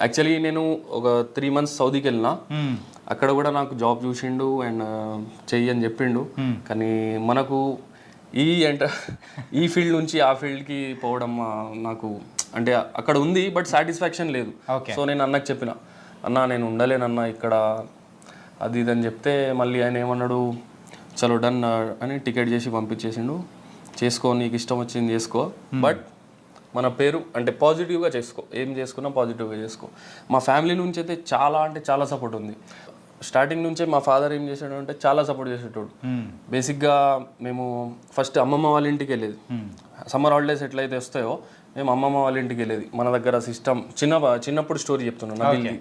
యాక్చువల్లీ నేను ఒక 3 months సౌదీకి వెళ్ళినా, అక్కడ కూడా నాకు జాబ్ చూసిండు అండ్ చెయ్యి అని చెప్పిండు. కానీ మనకు ఈ ఫీల్డ్ నుంచి ఆ ఫీల్డ్కి పోవడం నాకు అంటే అక్కడ ఉంది బట్ సాటిస్ఫాక్షన్ లేదు. సో నేను అన్నకు చెప్పిన, అన్న నేను ఉండలేనన్నా ఇక్కడ అది ఇది అని చెప్తే మళ్ళీ ఆయన ఏమన్నాడు, చలో డన్ అని టికెట్ చేసి పంపించేసిండు. చేసుకో, నీకు ఇష్టం వచ్చింది చేసుకో, బట్ మన పేరు అంటే పాజిటివ్గా చేసుకో, ఏం చేసుకున్నా పాజిటివ్గా చేసుకో. మా ఫ్యామిలీ నుంచి అయితే చాలా అంటే చాలా సపోర్ట్ ఉంది. స్టార్టింగ్ నుంచే మా ఫాదర్ ఏం చేసాడు అంటే చాలా సపోర్ట్ చేసేటోడు. బేసిక్గా మేము ఫస్ట్ అమ్మమ్మ వాళ్ళ ఇంటికి వెళ్ళేది. సమ్మర్ హాలిడేస్ ఎట్లయితే వస్తాయో మేము అమ్మమ్మ వాళ్ళ ఇంటికి వెళ్ళేది. మన దగ్గర సిస్టమ్ చిన్నప్పుడు స్టోరీ చెప్తున్నాను నబిల్ది.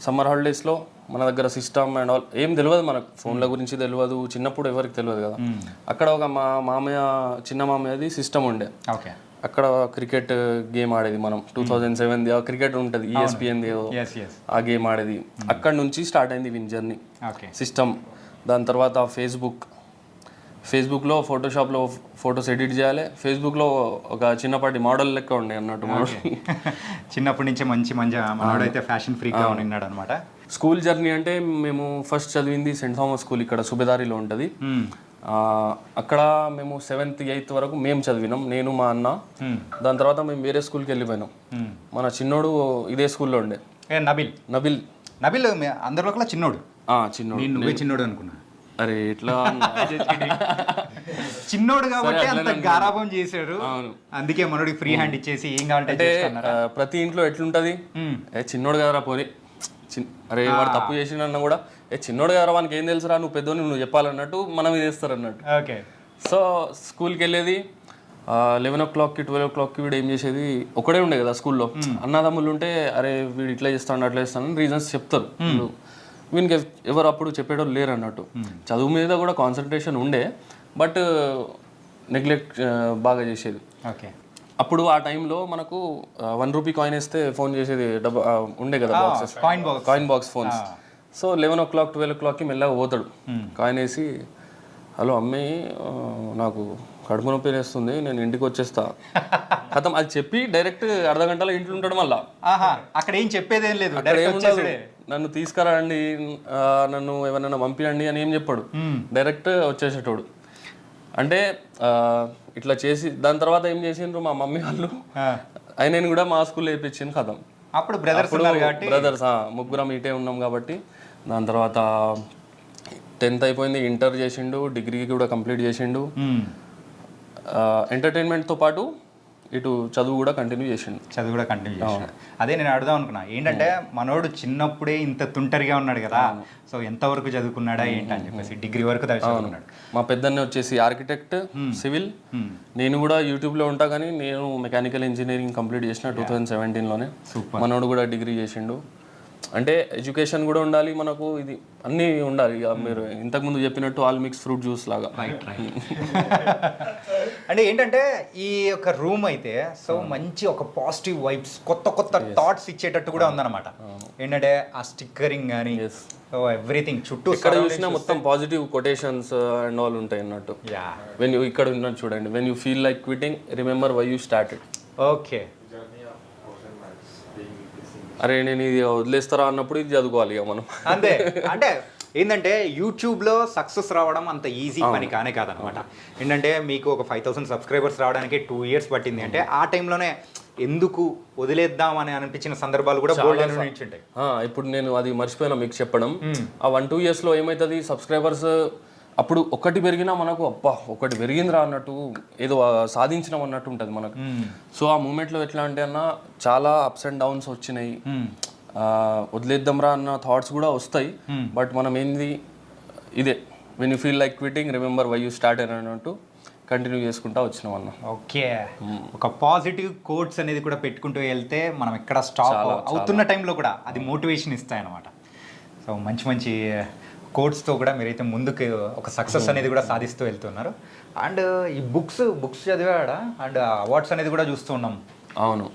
సమ్మర్ హాలిడేస్లో మన దగ్గర సిస్టమ్ అండ్ ఆల్ ఏం తెలియదు మనకు, ఫోన్ల గురించి తెలియదు, చిన్నప్పుడు ఎవరికి తెలియదు కదా. అక్కడ ఒక మా మామయ్య చిన్న మామయ్యది సిస్టమ్ ఉండే. అక్కడ క్రికెట్ గేమ్ ఆడేది మనం 2007 క్రికెట్ ఉంటుంది ESPN ఆ గేమ్ ఆడేది. అక్కడ నుంచి స్టార్ట్ అయింది విన్ జర్నీ సిస్టమ్. దాని తర్వాత ఫేస్బుక్లో ఫోటోషాప్లో ఫొటోస్ ఎడిట్ చేయాలి. ఫేస్బుక్లో ఒక చిన్నపాటి మోడల్ లెక్క ఉండే అన్నట్టు. చిన్నప్పటి నుంచి మనోడైతే ఫ్యాషన్ ఫ్రీక్గా ఉన్నాడు అనమాట. స్కూల్ జర్నీ అంటే మేము ఫస్ట్ చదివింది సెయింట్ థామస్ స్కూల్, ఇక్కడ సుబేదారిలో ఉంటుంది. అక్కడ మేము 7th 8th వరకు మేము చదివినాం, నేను మా అన్న. దాని తర్వాత మేము వేరే స్కూల్కి వెళ్ళిపోయినాం. మన చిన్నోడు ఇదే స్కూల్లో ఉండే, నబిల్ అందరిలో చిన్నోడు. నువ్వే చిన్నోడు అనుకున్నా. అరే ఎట్లా చిన్నోడు కాబట్టి అంత గారాబం చేశాడు. అందుకే మనోడికి ఫ్రీ హ్యాండ్ ఇచ్చేసి ఏం కావాలంటే ప్రతి ఇంట్లో ఎట్లుంటది, చిన్నోడు కదరా పోనీ, అరే వాడు తప్పు చేసిండన్నా కూడా చిన్నోడు కదరా వానికి ఏం తెలుసురా, నువ్వు పెద్దోని నువ్వు చెప్పాలన్నట్టు మనం ఇది చేస్తారు అన్నట్టు. సో స్కూల్కి వెళ్ళేది 11 o'clock 12 o'clock వీడు ఏం చేసేది ఒకడే ఉండే కదా స్కూల్లో. అన్నదమ్ములు ఉంటే అరే వీడు ఇట్లా చేస్తాను అట్లా చేస్తాను రీజన్స్ చెప్తారు. వీనికి ఎవరు అప్పుడు చెప్పేటోళ్ళు లేరు అన్నట్టు. చదువు మీద కూడా కాన్సన్ట్రేషన్ ఉండే, బట్ నెగ్లెక్ట్ బాగా చేసేది. అప్పుడు ఆ టైంలో మనకు 1 రూపీ కాయిన్ వేస్తే ఫోన్ చేసేది ఉండే కదా boxes, coin box phones. So 11 o'clock 12 o'clockకి మెల్లగా పోతాడు, కాయిన్ వేసి హలో అమ్మాయి నాకు కడుపు నొప్పి వేస్తుంది నేను ఇంటికి వచ్చేస్తా కథం అది చెప్పి డైరెక్ట్ అర్ధ గంటలో ఇంట్లో ఉంటాడు. మళ్ళా అక్కడ ఏం చెప్పేదేం లేదు, నన్ను తీసుకురండి నన్ను ఎవరైనా పంపించండి అని ఏం చెప్పాడు, డైరెక్ట్ వచ్చేసేటోడు. అంటే ఇట్లా చేసి దాని తర్వాత ఏం చేసిండ్రు మా మమ్మీ వాళ్ళు ఆయనని కూడా మా స్కూల్లో వేయించింది కథం. అప్పుడు బ్రదర్స్ ముగ్గురం ఇటే ఉన్నాం కాబట్టి. దాని తర్వాత 10th అయిపోయింది, ఇంటర్ చేసిండు, డిగ్రీ కూడా కంప్లీట్ చేసిండు. ఎంటర్టైన్మెంట్తో పాటు ఇటు చదువు కూడా కంటిన్యూ చేసిండు. అదే నేను అడుగుదాం అనుకున్నా, ఏంటంటే మనోడు చిన్నప్పుడే ఇంత తుంటరిగా ఉన్నాడు కదా, సో ఎంతవరకు చదువుకున్నాడా ఏంటి అని చెప్పేసి డిగ్రీ వరకు చదువుకున్నాడు. మా పెద్దన్న వచ్చేసి ఆర్కిటెక్ట్ సివిల్, నేను కూడా యూట్యూబ్లో ఉంటా కానీ నేను మెకానికల్ ఇంజనీరింగ్ కంప్లీట్ చేసిన 2017లోనే. మనోడు కూడా డిగ్రీ చేసిండు. అంటే ఎడ్యుకేషన్ కూడా ఉండాలి మనకు, ఇది అన్నీ ఉండాలి. ఇక మీరు ఇంతకుముందు చెప్పినట్టు ఆల్ మిక్స్ ఫ్రూట్ జ్యూస్ లాగా. అంటే ఏంటంటే ఈ యొక్క రూమ్ అయితే సో మంచి ఒక పాజిటివ్ వైబ్స్, కొత్త థాట్స్ ఇచ్చేటట్టు కూడా ఉందన్నమాట. ఏంటంటే ఆ స్టిక్కరింగ్ కానీ ఎవ్రీథింగ్ చుట్టూ ఇక్కడ చూసినా మొత్తం పాజిటివ్ కొటేషన్స్ అండ్ ఆల్ ఉంటాయి అన్నట్టు. వెన్ యూ ఇక్కడ ఉన్నట్టు చూడండి, when you feel like quitting remember why you started. Okay, అరే నేను ఇది వదిలేస్తారా అన్నప్పుడు ఇది చదువుకోవాలి ఇక మనం. అంతే. అంటే ఏంటంటే యూట్యూబ్లో సక్సెస్ రావడం అంత ఈజీ పని కాదనమాట. ఏంటంటే మీకు ఒక 5,000 సబ్స్క్రైబర్స్ రావడానికి 2 years పట్టింది అంటే ఆ టైంలోనే ఎందుకు వదిలేద్దాం అని అనిపించిన సందర్భాలు కూడా ఉంటాయి. ఇప్పుడు నేను అది మర్చిపోయినా మీకు చెప్పడం. ఆ 1-2 yearsలో ఏమవుతుంది, సబ్స్క్రైబర్స్ అప్పుడు ఒకటి పెరిగినా మనకు అబ్బా ఒకటి పెరిగిందిరా అన్నట్టు, ఏదో సాధించినాం అన్నట్టు ఉంటుంది మనకు. సో ఆ మూమెంట్లో ఎట్లా అంటే అన్న చాలా అప్స్ అండ్ డౌన్స్ వచ్చినాయి. వదిలేద్దాంరా అన్న థాట్స్ కూడా వస్తాయి, బట్ మనం ఏంది ఇదే when you feel like quitting remember why you start అన్నట్టు కంటిన్యూ చేసుకుంటా వచ్చినాం అన్న. ఓకే, ఒక పాజిటివ్ కోట్స్ అనేది కూడా పెట్టుకుంటూ వెళ్తే మనం ఎక్కడ స్టాప్ అవుతున్న టైంలో కూడా అది మోటివేషన్ ఇస్తాయి అన్నమాట. సో మంచి కోట్స్తో కూడా మీరైతే ముందుకు ఒక సక్సెస్ అనేది కూడా సాధిస్తూ వెళ్తున్నారు. అండ్ ఈ బుక్స్ చదివాడా, అండ్ అవార్డ్స్ అనేది కూడా చూస్తూ ఉన్నాం. అవును,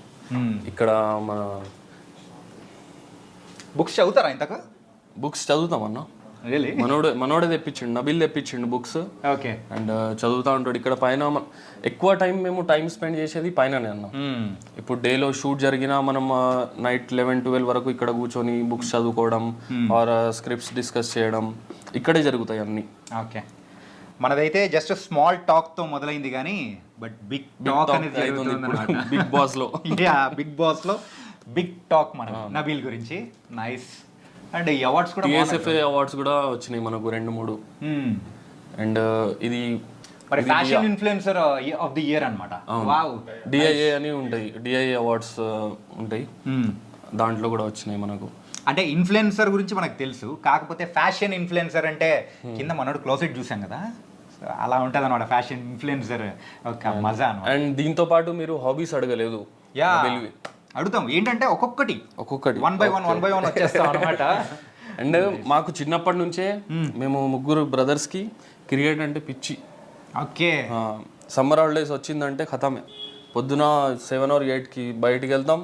ఇక్కడ మన బుక్స్ చదువుతారా? ఇంతకు బుక్స్ చదువుతామన్నా. మనోడే తెప్పించిండు, నబిల్ తెప్పించిండు బుక్స్. ఓకే. అండ్ చదువుతూ ఉంటాడు. ఇక్కడ పైన ఎక్కువ మేము టైం స్పెండ్ చేసేది పైననే అన్న. ఇప్పుడు డేలో షూట్ జరిగినా మనం నైట్ 11-12 వరకు ఇక్కడ కూర్చొని బుక్స్ చదువుకోవడం ఆర్ స్క్రిప్ట్స్ డిస్కస్ చేయడం ఇక్కడే జరుగుతాయి అన్నీ. ఓకే, మనదైతే జస్ట్ స్మాల్ టాక్తో మొదలైంది కానీ బట్ బిగ్ టాక్ అనేది బిగ్ బాస్లో బిగ్ టాక్ మన నబీల్ గురించి. నైస్. అండ్ ఈ అవార్డ్స్ కూడా TSFA అవార్డ్స్ కూడా వచ్చినాయి మనకు 2-3. అండ్ ఇది మరి fashion influencer of the year అన్నమాట. వావ్. డిఐఏ అని ఉంటాయి, డిఐఏ అవార్డ్స్ ఉంటాయి, దాంట్లో కూడా వచ్చినాయి మనకు. అంటే ఇన్ఫ్లుయెన్సర్ గురించి మనకు తెలుసు, కాకపోతే ఫ్యాషన్ ఇన్ఫ్లుయెన్సర్ అంటే కింద మనోడు క్లోజెట్ చూసాం కదా, సో అలా ఉంటుంది అనమాట ఫ్యాషన్ ఇన్ఫ్లుయెన్సర్ ఒక మజా అనమాట. అండ్ దీంతో పాటు మీరు హాబీస్ అడగలేదు. యా అడుగుతాం, ఏంటంటే ఒక్కొక్కటి 1 by 1 వచ్చేస్తాం అనమాట. అండ్ మాకు చిన్నప్పటి నుంచే మేము ముగ్గురు బ్రదర్స్కి క్రికెట్ అంటే పిచ్చి. ఓకే. సమ్మర్ హాలిడేస్ వచ్చిందంటే ఖతమే, పొద్దున 7 or 8కి బయటికి వెళ్తాం,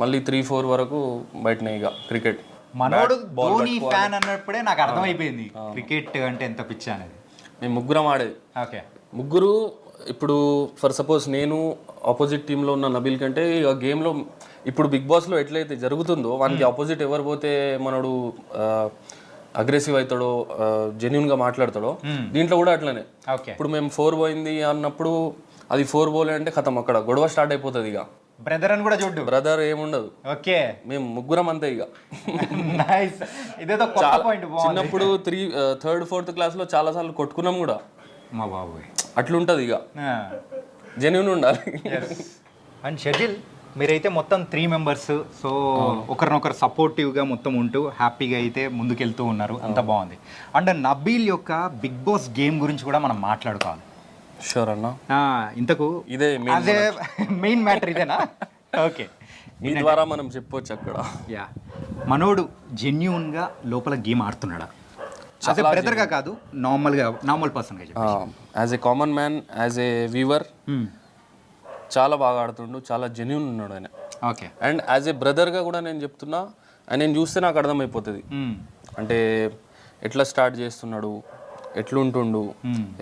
మళ్ళీ 3-4 వరకు బయటనే ఇక క్రికెట్. మనోడు ధోని ఫ్యాన్ అన్నప్పుడే నాకు అర్థమైపోయింది క్రికెట్ అంటే ఎంత పిచ్చి అనేది. మేము ముగ్గురం ఆడేది. ఓకే. ముగ్గురు ఇప్పుడు ఫర్ సపోజ్ నేను ఆపోజిట్ టీంలో ఉన్న నబీల్ కంటే ఇక గేమ్లో ఇప్పుడు బిగ్ బాస్లో ఎట్లయితే జరుగుతుందో వానికి ఆపోజిట్ ఎవరు పోతే మనోడు అగ్రెసివ్ అవుతాడో, జెన్యున్గా మాట్లాడతాడో, దీంట్లో కూడా అట్లనే. ఇప్పుడు మేము 4 పోయింది అన్నప్పుడు అది 4 పోలే అంటే ఖతం, అక్కడ గొడవ స్టార్ట్ అయిపోతుంది. ఇక బ్రదర్ అని కూడా చూడు, బ్రదర్ ఏముండదు. ఓకే. మేము ముగ్గురం అంతే ఇక. నైస్. ఇదేదో కొత్త పాయింట్. చిన్నప్పుడు 3rd 4th క్లాస్లో చాలా సార్లు కొట్టుకున్నాం కూడా. మా బాబు అట్లుంటది ఇక, జెన్యున్ ఉండాలి. అండ్ షెడ్యూల్ మీరైతే మొత్తం 3 members, సో ఒకరినొకరు సపోర్టివ్గా మొత్తం ఉంటూ హ్యాపీగా అయితే ముందుకెళ్తూ ఉన్నారు, అంత బాగుంది. అండ్ నబీల్ యొక్క బిగ్ బాస్ గేమ్ గురించి కూడా మనం మాట్లాడుకోవాలి. షూర్ అన్న. ఇంతకు ఇదే మెయిన్ మ్యాటర్ ఇదేనా? ఓకే. మీ ద్వారా మనం చెప్పొచ్చు అక్కడ. యా, మనోడు జెన్యూన్గా లోపల గేమ్ ఆడుతున్నాడా? యాజ్ ఏ బ్రదర్గా కాదు, నార్మల్ పర్సన్గా చెప్పి. As a common man, as a viewer చాలా బాగా ఆడుతుండు, చాలా జెన్యూన్ ఉన్నాడు ఆయన. ఓకే. అండ్ యాజ్ ఏ బ్రదర్గా కూడా నేను చెప్తున్నా, ఆయన చూస్తే నాకు అర్థమైపోతుంది అంటే ఎట్లా స్టార్ట్ చేస్తున్నాడు, ఎట్లుంటుండు,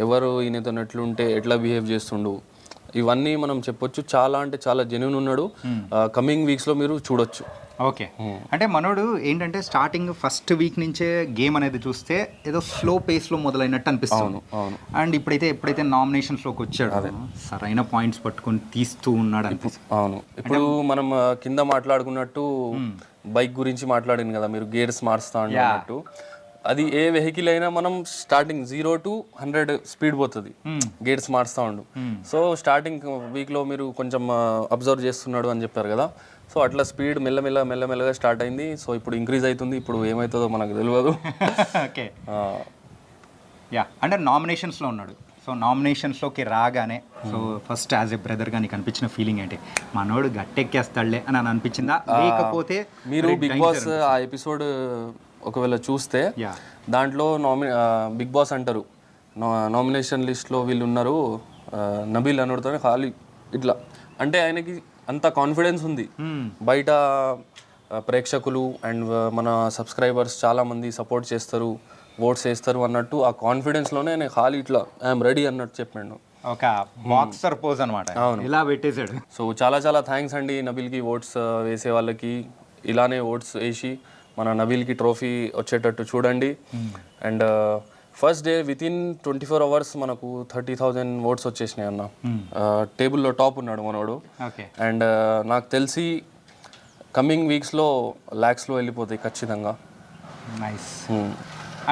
ఎవరు ఈయనతో ఎట్లుంటే ఎట్లా బిహేవ్ చేస్తుండు, ఇవన్నీ మనం చెప్పొచ్చు. చాలా అంటే చాలా జెన్యూన్ ఉన్నాడు. కమింగ్ వీక్స్లో మీరు చూడొచ్చు. ఓకే. అంటే మనోడు ఏంటంటే స్టార్టింగ్ ఫస్ట్ వీక్ నుంచే గేమ్ అనేది చూస్తే ఏదో స్లో పేస్లో మొదలైనట్టు అనిపిస్తుంది. అండ్ ఎప్పుడైతే నామినేషన్స్లోకి వచ్చాడు సరైన పాయింట్స్ పట్టుకొని తీస్తూ ఉన్నాడు అనిపిస్తుంది. అవును. ఇప్పుడు మనం కింద మాట్లాడుకున్నట్టు బైక్ గురించి మాట్లాడింది కదా, మీరు గేర్స్ మారుస్తా అన్నట్టు. అది ఏ వెహికల్ అయినా మనం స్టార్టింగ్ 0 to 100 స్పీడ్ పోతుంది, గేట్స్ మారుస్తూ ఉండు. సో స్టార్టింగ్ వీక్లో మీరు కొంచెం అబ్జర్వ్ చేస్తున్నాడు అని చెప్పారు కదా, సో అట్లా స్పీడ్ మెల్లమెల్లగా స్టార్ట్ అయింది. సో ఇప్పుడు ఇంక్రీజ్ అవుతుంది, ఇప్పుడు ఏమవుతుందో మనకు తెలియదు. ఓకే. యా, అంటే నామినేషన్స్లో ఉన్నాడు. సో నామినేషన్స్లోకి రాగానే సో ఫస్ట్ యాజ్ ఏ బ్రదర్గా నీకు అనిపించిన ఫీలింగ్ ఏంటి? మనోడు గట్టెక్కేస్తాడులే అని అనిపించిందా, లేకపోతే మీరు బిగ్ బాస్ ఆ ఎపిసోడ్ ఒకవేళ చూస్తే దాంట్లో బిగ్ బాస్ అంటారు నామినేషన్ లిస్ట్లో వీళ్ళు ఉన్నారు, నబీల్ అనుడితోనే ఖాళీ ఇట్లా అంటే ఆయనకి అంత కాన్ఫిడెన్స్ ఉంది. బయట ప్రేక్షకులు అండ్ మన సబ్స్క్రైబర్స్ చాలామంది సపోర్ట్ చేస్తారు, ఓట్స్ వేస్తారు అన్నట్టు ఆ కాన్ఫిడెన్స్లోనే నేను ఖాళీ ఇట్లా ఐఎమ్ రెడీ అన్నట్టు చెప్పాను. ఒక బాక్సర్ పోజ్ అనమాట. అవును, ఇలా పెట్టేశాడు. సో చాలా థ్యాంక్స్ అండి నబీల్కి, ఓట్స్ వేసే వాళ్ళకి ఇలానే ఓట్స్ వేసి మన నబీల్కి ట్రోఫీ వచ్చేటట్టు చూడండి. And first day within 24 hours మనకు 30,000 ఓట్స్ వచ్చేసినాయి అన్న. టేబుల్లో టాప్ ఉన్నాడు మనోడు. అండ్ నాకు తెలిసి కమింగ్ వీక్స్లో ల్యాక్స్లో వెళ్ళిపోతాయి ఖచ్చితంగా. నైస్.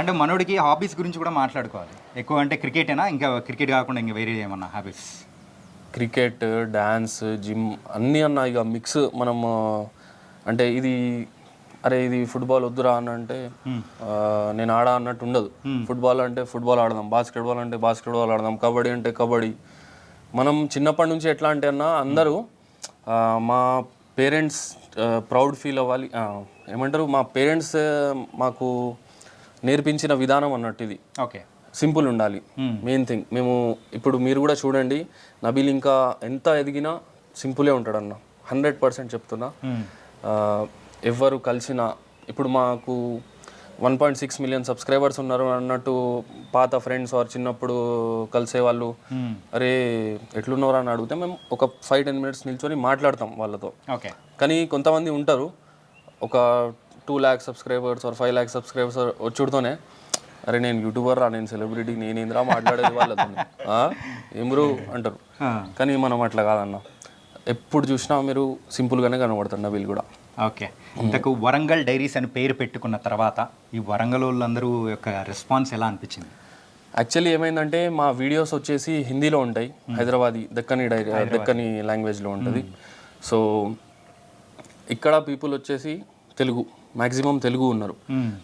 అంటే మనోడికి హాబీస్ గురించి కూడా మాట్లాడుకోవాలి. ఎక్కువ అంటే క్రికెటేనా, ఇంకా క్రికెట్ కాకుండా ఇంకా వేరే ఏమన్నా హాబీస్? క్రికెట్, డ్యాన్స్, జిమ్ అన్నీ అన్న ఇక మిక్స్. మనం అంటే ఇది ఇది ఫుట్బాల్ వద్దురా అని అంటే నేను ఆడా అన్నట్టు ఉండదు. ఫుట్బాల్ అంటే ఫుట్బాల్ ఆడదాం, బాస్కెట్బాల్ అంటే బాస్కెట్బాల్ ఆడదాం, కబడ్డీ అంటే కబడ్డీ. మనం చిన్నప్పటి నుంచి ఎట్లా అంటే అన్న అందరూ మా పేరెంట్స్ ప్రౌడ్ ఫీల్ అవ్వాలి, ఏమంటారు మా పేరెంట్స్ మాకు నేర్పించిన విధానం అన్నట్టు ఇది. ఓకే, సింపుల్ ఉండాలి మెయిన్ థింగ్. మేము ఇప్పుడు మీరు కూడా చూడండి, నబీల్ ఇంకా ఎంత ఎదిగినా సింపులే ఉంటాడన్న, 100% చెప్తున్నా. ఎవరు కలిసినా ఇప్పుడు మాకు 1.6 million సబ్స్క్రైబర్స్ ఉన్నారు అన్నట్టు పాత ఫ్రెండ్స్ ఆర్ చిన్నప్పుడు కలిసే వాళ్ళు అరే ఎట్లున్నారా అని అడిగితే మేము ఒక 5-10 minutes నిల్చొని మాట్లాడతాం వాళ్ళతో. ఓకే. కానీ కొంతమంది ఉంటారు ఒక 2 lakh subscribers or 5 lakh subscribers వచ్చుడుతోనే అరే నేను యూట్యూబర్ రా, నేను సెలబ్రిటీ, నేనేంద్రా మాట్లాడేది వాళ్ళతో ఏమరు అంటారు. కానీ మనం అట్లా కాదన్న, ఎప్పుడు చూసినా మీరు సింపుల్గానే కనబడుతున్నా వీళ్ళు కూడా. ఓకే. ఇంతకు వరంగల్ డైరీస్ అని పేరు పెట్టుకున్న తర్వాత ఈ వరంగల్ వాళ్ళందరూ యొక్క రెస్పాన్స్ ఎలా అనిపించింది? యాక్చువల్లీ ఏమైందంటే మా వీడియోస్ వచ్చేసి హిందీలో ఉంటాయి, హైదరాబాదీ దక్కని లాంగ్వేజ్లో ఉంటుంది. సో ఇక్కడ పీపుల్ వచ్చేసి తెలుగు, మ్యాక్సిమం తెలుగు ఉన్నారు.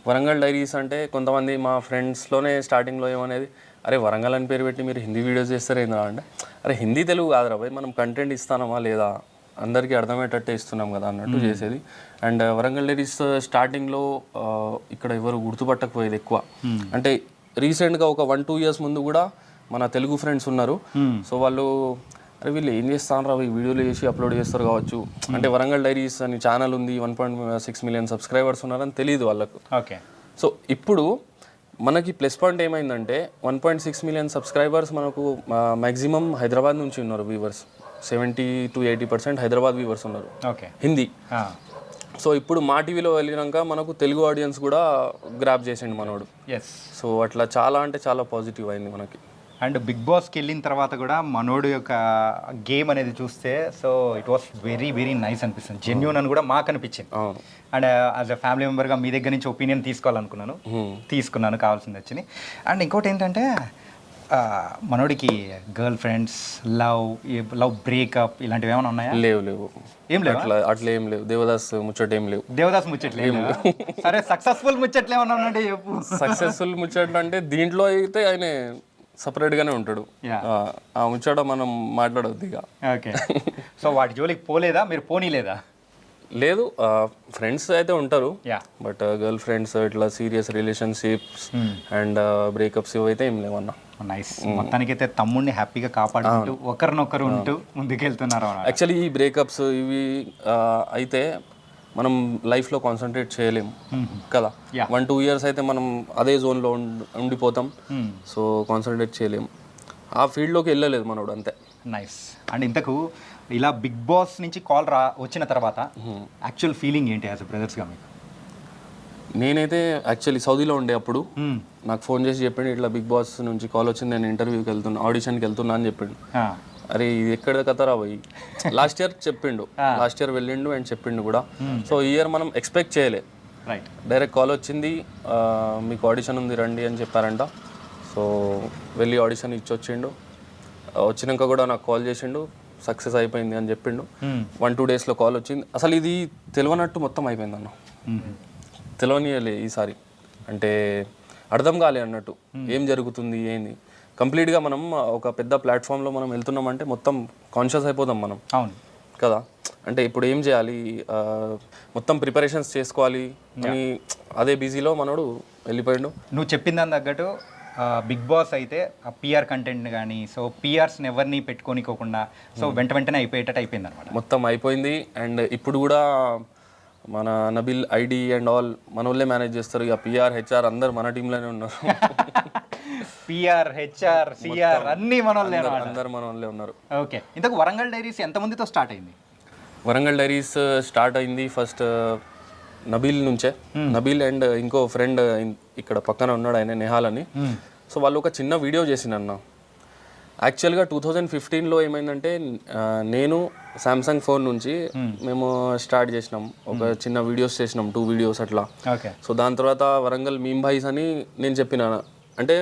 వరంగల్ డైరీస్ అంటే కొంతమంది మా ఫ్రెండ్స్లోనే స్టార్టింగ్లో ఏమనేది, అరే వరంగల్ అని పేరు పెట్టి మీరు హిందీ వీడియోస్ చేస్తారేందా అంటే, అరే హిందీ తెలుగు కాదురా భయ్, మనం కంటెంట్ ఇస్తానమా లేదా, అందరికీ అర్థమయ్యేటట్టే ఇస్తున్నాం కదా అన్నట్టు చేసేది. అండ్ వరంగల్ డైరీస్ స్టార్టింగ్లో ఇక్కడ ఎవరు గుర్తుపట్టకపోయేది ఎక్కువ. అంటే రీసెంట్గా ఒక 1-2 years ముందు కూడా మన తెలుగు ఫ్రెండ్స్ ఉన్నారు. సో వాళ్ళు అరే వీళ్ళు ఏం చేస్తాను ఈ వీడియోలు చేసి అప్లోడ్ చేస్తారు కావచ్చు, అంటే వరంగల్ డైరీస్ అని ఛానల్ ఉంది, 1.6 million సబ్స్క్రైబర్స్ ఉన్నారని తెలియదు వాళ్ళకు. ఓకే. సో ఇప్పుడు మనకి ప్లస్ పాయింట్ ఏమైందంటే 1.6 million సబ్స్క్రైబర్స్ మనకు మ్యాక్సిమం హైదరాబాద్ నుంచి ఉన్నారు వ్యూవర్స్. 70 to 80% హైదరాబాద్ వ్యూవర్స్ ఉన్నారు. ఓకే. హిందీ. సో ఇప్పుడు మా టీవీలో వెళ్ళినాక మనకు తెలుగు ఆడియన్స్ కూడా గ్రాప్ చేసిండు మనోడు. ఎస్. సో అట్లా చాలా అంటే చాలా పాజిటివ్ అయింది మనకి. అండ్ బిగ్ బాస్కి వెళ్ళిన తర్వాత కూడా మనోడు యొక్క గేమ్ అనేది చూస్తే so it was very very nice అనిపిస్తుంది, జెన్యూన్ అని కూడా మాకు అనిపించింది. అండ్ యాజ్ అ ఫ్యామిలీ మెంబర్గా మీ దగ్గర నుంచి ఒపీనియన్ తీసుకోవాలనుకున్నాను, తీసుకున్నాను, కావాల్సింది వచ్చింది. అండ్ ఇంకోటి ఏంటంటే మనోడికి గర్ల్ ఫ్రెండ్స్, లవ్ బ్రేకప్ ఇలాంటివి ఏమైనా ఉన్నాయా? లేవు. ఏం లేవు, అట్లా ఏం లేవు. దేవదాస్ ముచ్చట ఏం లేవు. దేవదాస్ ముచ్చట్లు ఏం లేవు. సరే సక్సెస్ఫుల్ ముచ్చట్లు ఏమన్నా ఉన్నాయంటే చెప్పు. సక్సెస్ఫుల్ ముచ్చట్లు అంటే దీంట్లో అయితే ఆయన సపరేట్గానే ఉంటాడు, ఆ ముచ్చట మనం మాట్లాడవద్దు ఇక. ఓకే. సో వాటి జోలికి పోలేదా మీరు? పోనీలేదా? లేదు, ఫ్రెండ్స్ అయితే ఉంటారు, బట్ గర్ల్ ఫ్రెండ్స్ ఇట్లా సీరియస్ రిలేషన్షిప్స్ అండ్ బ్రేకప్స్ ఇవైతే ఏం లేవన్నా. నైస్. మొత్తానికైతే తమ్ముడిని హ్యాపీగా కాపాడుకుంటూ ఒకరినొకరు ఉంటూ ముందుకెళ్తున్నారు. యాక్చువల్లీ ఈ బ్రేకప్స్ ఇవి అయితే మనం లైఫ్లో కాన్సన్ట్రేట్ చేయలేము కదా. 1-2 years అయితే మనం అదే జోన్లో ఉండిపోతాం. సో కాన్సన్ట్రేట్ చేయలేము, ఆ ఫీల్డ్లోకి వెళ్ళలేదు మనోడు, అంతే. నైస్. అండ్ ఇంతకు ఇలా బిగ్ బాస్ నుంచి కాల్ వచ్చిన తర్వాత యాక్చువల్ ఫీలింగ్ ఏంటి యాజ్ బ్రదర్స్గా మీకు? నేనైతే యాక్చువల్లీ సౌదీలో ఉండే అప్పుడు నాకు ఫోన్ చేసి చెప్పిండు, ఇట్లా బిగ్ బాస్ నుంచి కాల్ వచ్చింది, నేను ఇంటర్వ్యూకి వెళ్తున్నా, ఆడిషన్కి వెళ్తున్నా అని చెప్పిండు. అరే ఇది ఎక్కడ కథరా పోయి లాస్ట్ ఇయర్ చెప్పిండు, లాస్ట్ ఇయర్ వెళ్ళిండు అండ్ చెప్పిండు కూడా. సో ఈ ఇయర్ మనం ఎక్స్పెక్ట్ చేయలే, డైరెక్ట్ కాల్ వచ్చింది, మీకు ఆడిషన్ ఉంది రండి అని చెప్పారంట. సో వెళ్ళి ఆడిషన్ ఇచ్చి వచ్చిండు. వచ్చినాక కూడా నాకు కాల్ చేసిండు, సక్సెస్ అయిపోయింది అని చెప్పిండు. 1-2 daysలో కాల్ వచ్చింది. అసలు ఇది తెలియనట్టు మొత్తం అయిపోయింది అన్న, తెలియనియలే ఈసారి, అంటే అర్థం కాలే అన్నట్టు ఏం జరుగుతుంది ఏంది. కంప్లీట్గా మనం ఒక పెద్ద ప్లాట్ఫామ్లో మనం వెళ్తున్నామంటే మొత్తం కాన్షియస్ అయిపోతాం మనం. అవును కదా. అంటే ఇప్పుడు ఏం చేయాలి, మొత్తం ప్రిపరేషన్స్ చేసుకోవాలి అని అదే బిజీలో మనోడు వెళ్ళిపోయాడు. నువ్వు చెప్పిన దాని తగ్గట్టు బిగ్ బాస్ అయితే ఆ పిఆర్ కంటెంట్ కానీ, సో పిఆర్స్ని ఎవరిని పెట్టుకోనికోకుండా సో వెంటనే అయిపోయేటట్టు అయిపోయింది అనమాట. మొత్తం అయిపోయింది. అండ్ ఇప్పుడు కూడా మన నబిల్ ఐడి అండ్ ఆల్ మన వాళ్ళే మేనేజ్ చేస్తారు. ఇక పిఆర్ హెచ్ఆర్ అందరు మన టీంలోనే ఉన్నారు. పిఆర్ హెచ్ఆర్ సిఆర్ అన్నీ మన వాళ్ళే, అందరు మన వాళ్ళే ఉన్నారు. ఓకే. ఇంతకు వరంగల్ డైరీస్ ఎంతమందితో స్టార్ట్ అయింది? వరంగల్ డైరీస్ స్టార్ట్ అయింది ఫస్ట్ నబీల్ నుంచే. నబీల్ అండ్ ఇంకో ఫ్రెండ్ ఇక్కడ పక్కన ఉన్నాడు, ఆయన నెహాల్ అని. సో వాళ్ళు ఒక చిన్న వీడియో చేసినన్న. యాక్చువల్గా 2015లో ఏమైందంటే నేను సామ్సంగ్ ఫోన్ నుంచి మేము స్టార్ట్ చేసినాం, ఒక చిన్న వీడియోస్ చేసినాం, 2 videos అట్లా. సో దాని తర్వాత వరంగల్ మీమ్ భాయ్స్ అని నేను చెప్పిన, అంటే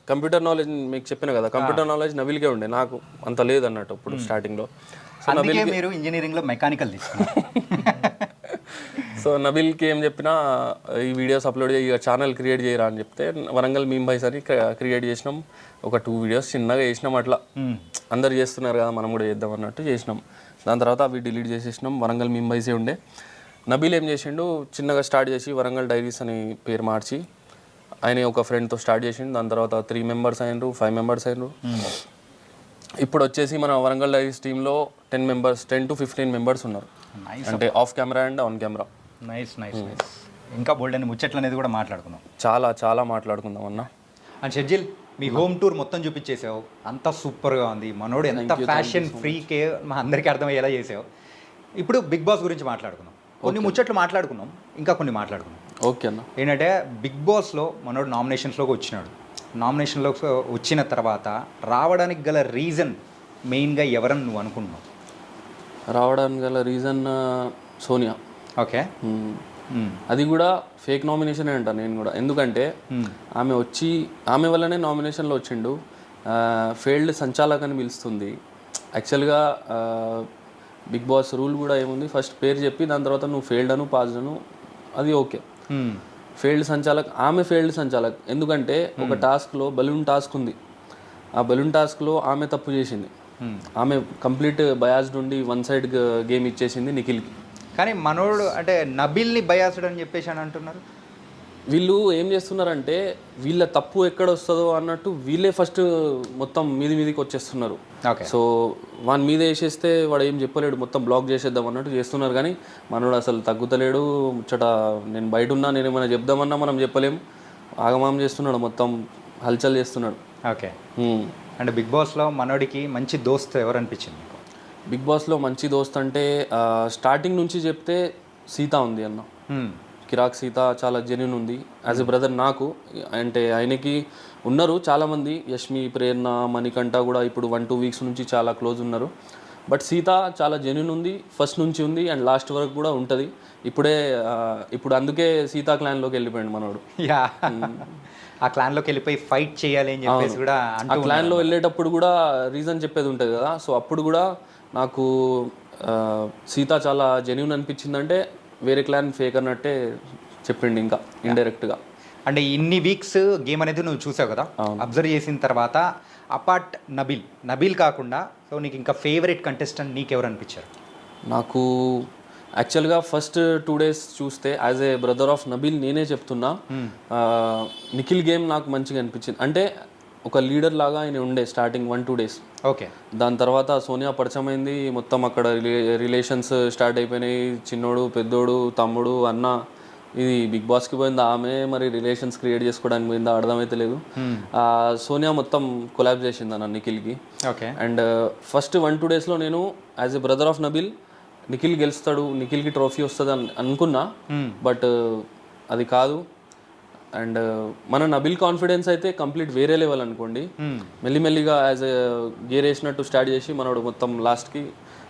కంప్యూటర్ నాలెడ్జ్ మీకు చెప్పిన కదా, కంప్యూటర్ నాలెడ్జ్ నబీల్కే ఉండే, నాకు అంత లేదు అన్నట్టు ఇప్పుడు స్టార్టింగ్లో. సో నబీల్ మీరు ఇంజనీరింగ్లో మెకానికల్ తీసుకున్నారు. సో నబీల్కి ఏం చెప్పినా ఈ వీడియోస్ అప్లోడ్ చేయి, ఛానల్ క్రియేట్ చేయరా అని చెప్తే వరంగల్ మీమ్ భాయ్స్ అని క్రియేట్ చేసినాం. ఒక 2 videos చిన్నగా చేసినాం, అట్లా అందరు చేస్తున్నారు కదా మనం కూడా చేద్దాం అన్నట్టు చేసినాం. దాని తర్వాత అవి డిలీట్ చేసేసినాం, వరంగల్ మీమ్ భాయ్సే ఉండే. నబీల్ ఏం చేసిండు, చిన్నగా స్టార్ట్ చేసి వరంగల్ డైరీస్ అని పేరు మార్చి ఆయన ఒక ఫ్రెండ్తో స్టార్ట్ చేసిండు. దాని తర్వాత 3 members అయినరు, 5 members అయినరు. ఇప్పుడు వచ్చేసి మన వరంగల్ డైరీస్ టీంలో 10 to 15 members ఉన్నారు, అంటే of camera and on camera. Nice. ఇంకా బోల్డ్ అని ముచ్చట్లు అనేది కూడా మాట్లాడుకుందాం, చాలా మాట్లాడుకుందాం అన్న. అండ్ షెడ్జిల్, మీ హోమ్ టూర్ మొత్తం చూపించేసావు, అంతా సూపర్గా ఉంది. మనోడు ఎంత ఫ్యాషన్ ఫ్రీకే మా అందరికీ అర్థమయ్యేలా చేసావు. ఇప్పుడు బిగ్ బాస్ గురించి మాట్లాడుకుందాం. కొన్ని ముచ్చట్లు మాట్లాడుకున్నాం, ఇంకా కొన్ని మాట్లాడుకున్నాం. ఓకే అన్న. ఏంటంటే బిగ్ బాస్లో మనోడు నామినేషన్స్లోకి వచ్చినాడు. నామినేషన్లోకి వచ్చిన తర్వాత రావడానికి గల రీజన్ మెయిన్గా ఎవరని నువ్వు అనుకుంటున్నావు? రావడానికి గల రీజన్ సోనియా. ఓకే. అది కూడా ఫేక్ నామినేషన్ అంట నేను కూడా. ఎందుకంటే ఆమె వల్లనే నామినేషన్లో వచ్చిండు. ఫెయిల్డ్ సంచాలక్ అని పిలుస్తుంది. యాక్చువల్గా బిగ్ బాస్ రూల్ కూడా ఏముంది, ఫస్ట్ పేరు చెప్పి దాని తర్వాత నువ్వు ఫెయిల్డ్ అను పాస్డ్ అను, అది ఓకే. ఫెయిల్డ్ సంచాలక్, ఆమె ఫెయిల్డ్ సంచాలక్. ఎందుకంటే ఒక టాస్క్లో బలూన్ టాస్క్ ఉంది, ఆ బలూన్ టాస్క్లో ఆమె తప్పు చేసింది. ఆమె కంప్లీట్ బయాస్డ్ ఉండి వన్ సైడ్ గేమ్ ఇచ్చేసింది నిఖిల్కి. కానీ మనోడు అంటే నబిల్ని బయాస్డ్ అని చెప్పేసి అని అంటున్నారు. వీళ్ళు ఏం చేస్తున్నారంటే వీళ్ళ తప్పు ఎక్కడ వస్తుందో అన్నట్టు వీళ్ళే ఫస్ట్ మొత్తం మీదికి వచ్చేస్తున్నారు. సో వాని మీద వేసేస్తే వాడు ఏం చెప్పలేడు, మొత్తం బ్లాక్ చేసేద్దాం అన్నట్టు చేస్తున్నారు. కానీ మనోడు అసలు తగ్గుతలేడు. ముచ్చట నేను బయట ఉన్నా, నేను ఏమైనా చెప్దామన్నా మనం చెప్పలేము. ఆగమాం చేస్తున్నాడు, మొత్తం హల్చల్ చేస్తున్నాడు. ఓకే. అంటే బిగ్ బాస్లో మనోడికి మంచి దోస్త్ ఎవరు అనిపించింది? బిగ్ బాస్లో మంచి దోస్త్ అంటే స్టార్టింగ్ నుంచి చెప్తే సీత ఉంది అన్న. కిరాక్ సీత చాలా జెన్యూన్ ఉంది. యాజ్ ఎ బ్రదర్ నాకు, అంటే ఆయనకి ఉన్నారు చాలామంది, యష్మి, ప్రేరణ, మణికంఠ కూడా ఇప్పుడు 1-2 వీక్స్ నుంచి చాలా క్లోజ్ ఉన్నారు. బట్ సీత చాలా జెన్యూన్ ఉంది, ఫస్ట్ నుంచి ఉంది అండ్ లాస్ట్ వరకు కూడా ఉంటుంది. ఇప్పుడు అందుకే సీతా క్లాన్లోకి వెళ్ళిపోయాడు మనోడు. ఆ క్లాన్లోకి వెళ్ళిపోయి ఫైట్ చేయాలి అని చెప్పేసి కూడా ఆ క్లాన్లో వెళ్ళేటప్పుడు కూడా రీజన్ చెప్పేది ఉంటుంది కదా. సో అప్పుడు కూడా నాకు సీత చాలా జెన్యూన్ అనిపించిందంటే వేరే క్లాన్ ఫేక్ అన్నట్టే చెప్పిండు ఇంకా ఇండైరెక్ట్గా. అంటే ఇన్ని వీక్స్ గేమ్ అనేది నువ్వు చూసావు కదా, అబ్జర్వ్ చేసిన తర్వాత అపార్ట్ నబిల్ కాకుండా సో నీకు ఇంకా ఫేవరెట్ కంటెస్టెంట్ నీకెవరు అనిపించారు? నాకు యాక్చువల్గా ఫస్ట్ 2 days చూస్తే as a brother of Nabil నేనే చెప్తున్నా, నిఖిల్ గేమ్ నాకు మంచిగా అనిపించింది. అంటే ఒక లీడర్ లాగా ఆయన ఉండే స్టార్టింగ్ 1-2 days. ఓకే. దాని తర్వాత సోనియా పరిచయం అయింది, మొత్తం అక్కడ రిలేషన్స్ స్టార్ట్ అయిపోయినాయి. చిన్నోడు, పెద్దోడు, తమ్ముడు, అన్న, ఇది బిగ్ బాస్కి పోయిందా ఆమె, మరి రిలేషన్స్ క్రియేట్ చేసుకోవడానికి పోయిందా అర్థమైతే లేదు. సోనియా మొత్తం కొలాబ్ చేసింది అన్న నిఖిల్కి. ఓకే. అండ్ ఫస్ట్ 1-2 daysలో నేను as a brother of Nabil Nikhil గెలుస్తాడు, నిఖిల్కి ట్రోఫీ వస్తుంది అని అనుకున్నా. బట్ అది కాదు. అండ్ మన నబిల్ కాన్ఫిడెన్స్ అయితే కంప్లీట్ వేరే లెవెల్ అనుకోండి. మెల్లిమెల్లిగా యాజ్ ఎ గేర్ వేసినట్టు స్టార్ట్ చేసి మనోడు మొత్తం లాస్ట్కి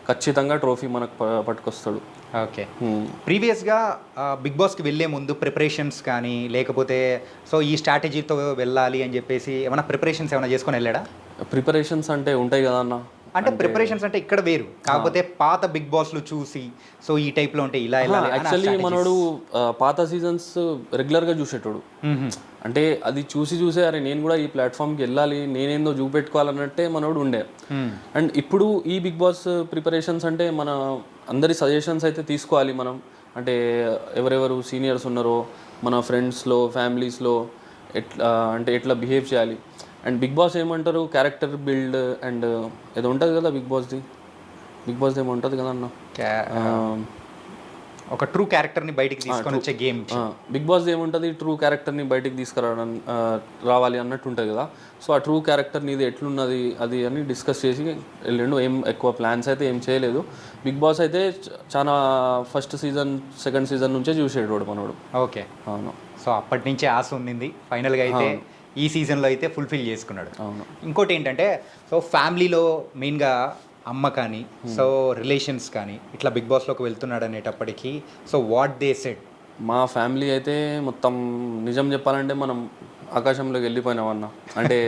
ఖచ్చితంగా ట్రోఫీ మనకు పట్టుకొస్తాడు. ఓకే. ప్రీవియస్గా బిగ్ బాస్కి వెళ్ళే ముందు ప్రిపరేషన్స్ కానీ లేకపోతే సో ఈ స్ట్రాటజీతో వెళ్ళాలి అని చెప్పేసి ఏమైనా ప్రిపరేషన్స్ ఏమైనా చేసుకొని వెళ్ళాడా? ప్రిపరేషన్స్ అంటే ఉంటాయి కదా అన్న. అంటే ప్రిపరేషన్స్ అంటే ఇక్కడ వేరు, కాకపోతే పాత బిగ్ బాస్లు చూసి సో ఈ టైప్లో ఉంటే ఇలా యాక్చువల్లీ మనోడు పాత సీజన్స్ రెగ్యులర్గా చూసేటోడు. అంటే అది చూసే అరే నేను కూడా ఈ ప్లాట్ఫామ్కి వెళ్ళాలి, నేనేందో చూపెట్టుకోవాలన్నట్టే మనోడు ఉండే. అండ్ ఇప్పుడు ఈ బిగ్ బాస్ ప్రిపరేషన్స్ అంటే మన అందరి సజెషన్స్ అయితే తీసుకోవాలి మనం. అంటే ఎవరెవరు సీనియర్స్ ఉన్నారో మన ఫ్రెండ్స్లో, ఫ్యామిలీస్లో ఎట్లా బిహేవ్ చేయాలి. అండ్ బిగ్ బాస్ ఏమంటారు, క్యారెక్టర్ బిల్డ్ అండ్ ఏదో ఉంటుంది కదా బిగ్ బాస్ది ఏమో ఉంటుంది కదా అన్న, ఒక ట్రూ క్యారెక్టర్ని బయటికి తీసుకొని వచ్చే గేమ్. బిగ్ బాస్ ఏముంటుంది, ట్రూ క్యారెక్టర్ని బయటికి రావాలి అన్నట్టు ఉంటుంది కదా. సో ఆ ట్రూ క్యారెక్టర్ నీది ఎట్లున్నది అది అని డిస్కస్ చేసి వెళ్ళిండు. ఏం ఎక్కువ ప్లాన్స్ అయితే ఏం చేయలేదు. బిగ్ బాస్ అయితే చాలా ఫస్ట్ సీజన్, సెకండ్ సీజన్ నుంచే చూసేటోడు మనోడు. ఓకే. అవును. సో అప్పటి నుంచే ఆశ ఉండింది, ఫైనల్గా అయితే ఈ సీజన్లో అయితే ఫుల్ఫిల్ చేసుకున్నాడు. అవును. ఇంకోటి ఏంటంటే సో ఫ్యామిలీలో మెయిన్గా అమ్మ కానీ సో రిలేషన్స్ కానీ ఇట్లా బిగ్ బాస్లోకి వెళ్తున్నాడు అనేటప్పటికీ సో వాట్ దే సెడ్. మా ఫ్యామిలీ అయితే మొత్తం నిజం చెప్పాలంటే మనం ఆకాశంలోకి వెళ్ళిపోయినామన్న. అంటే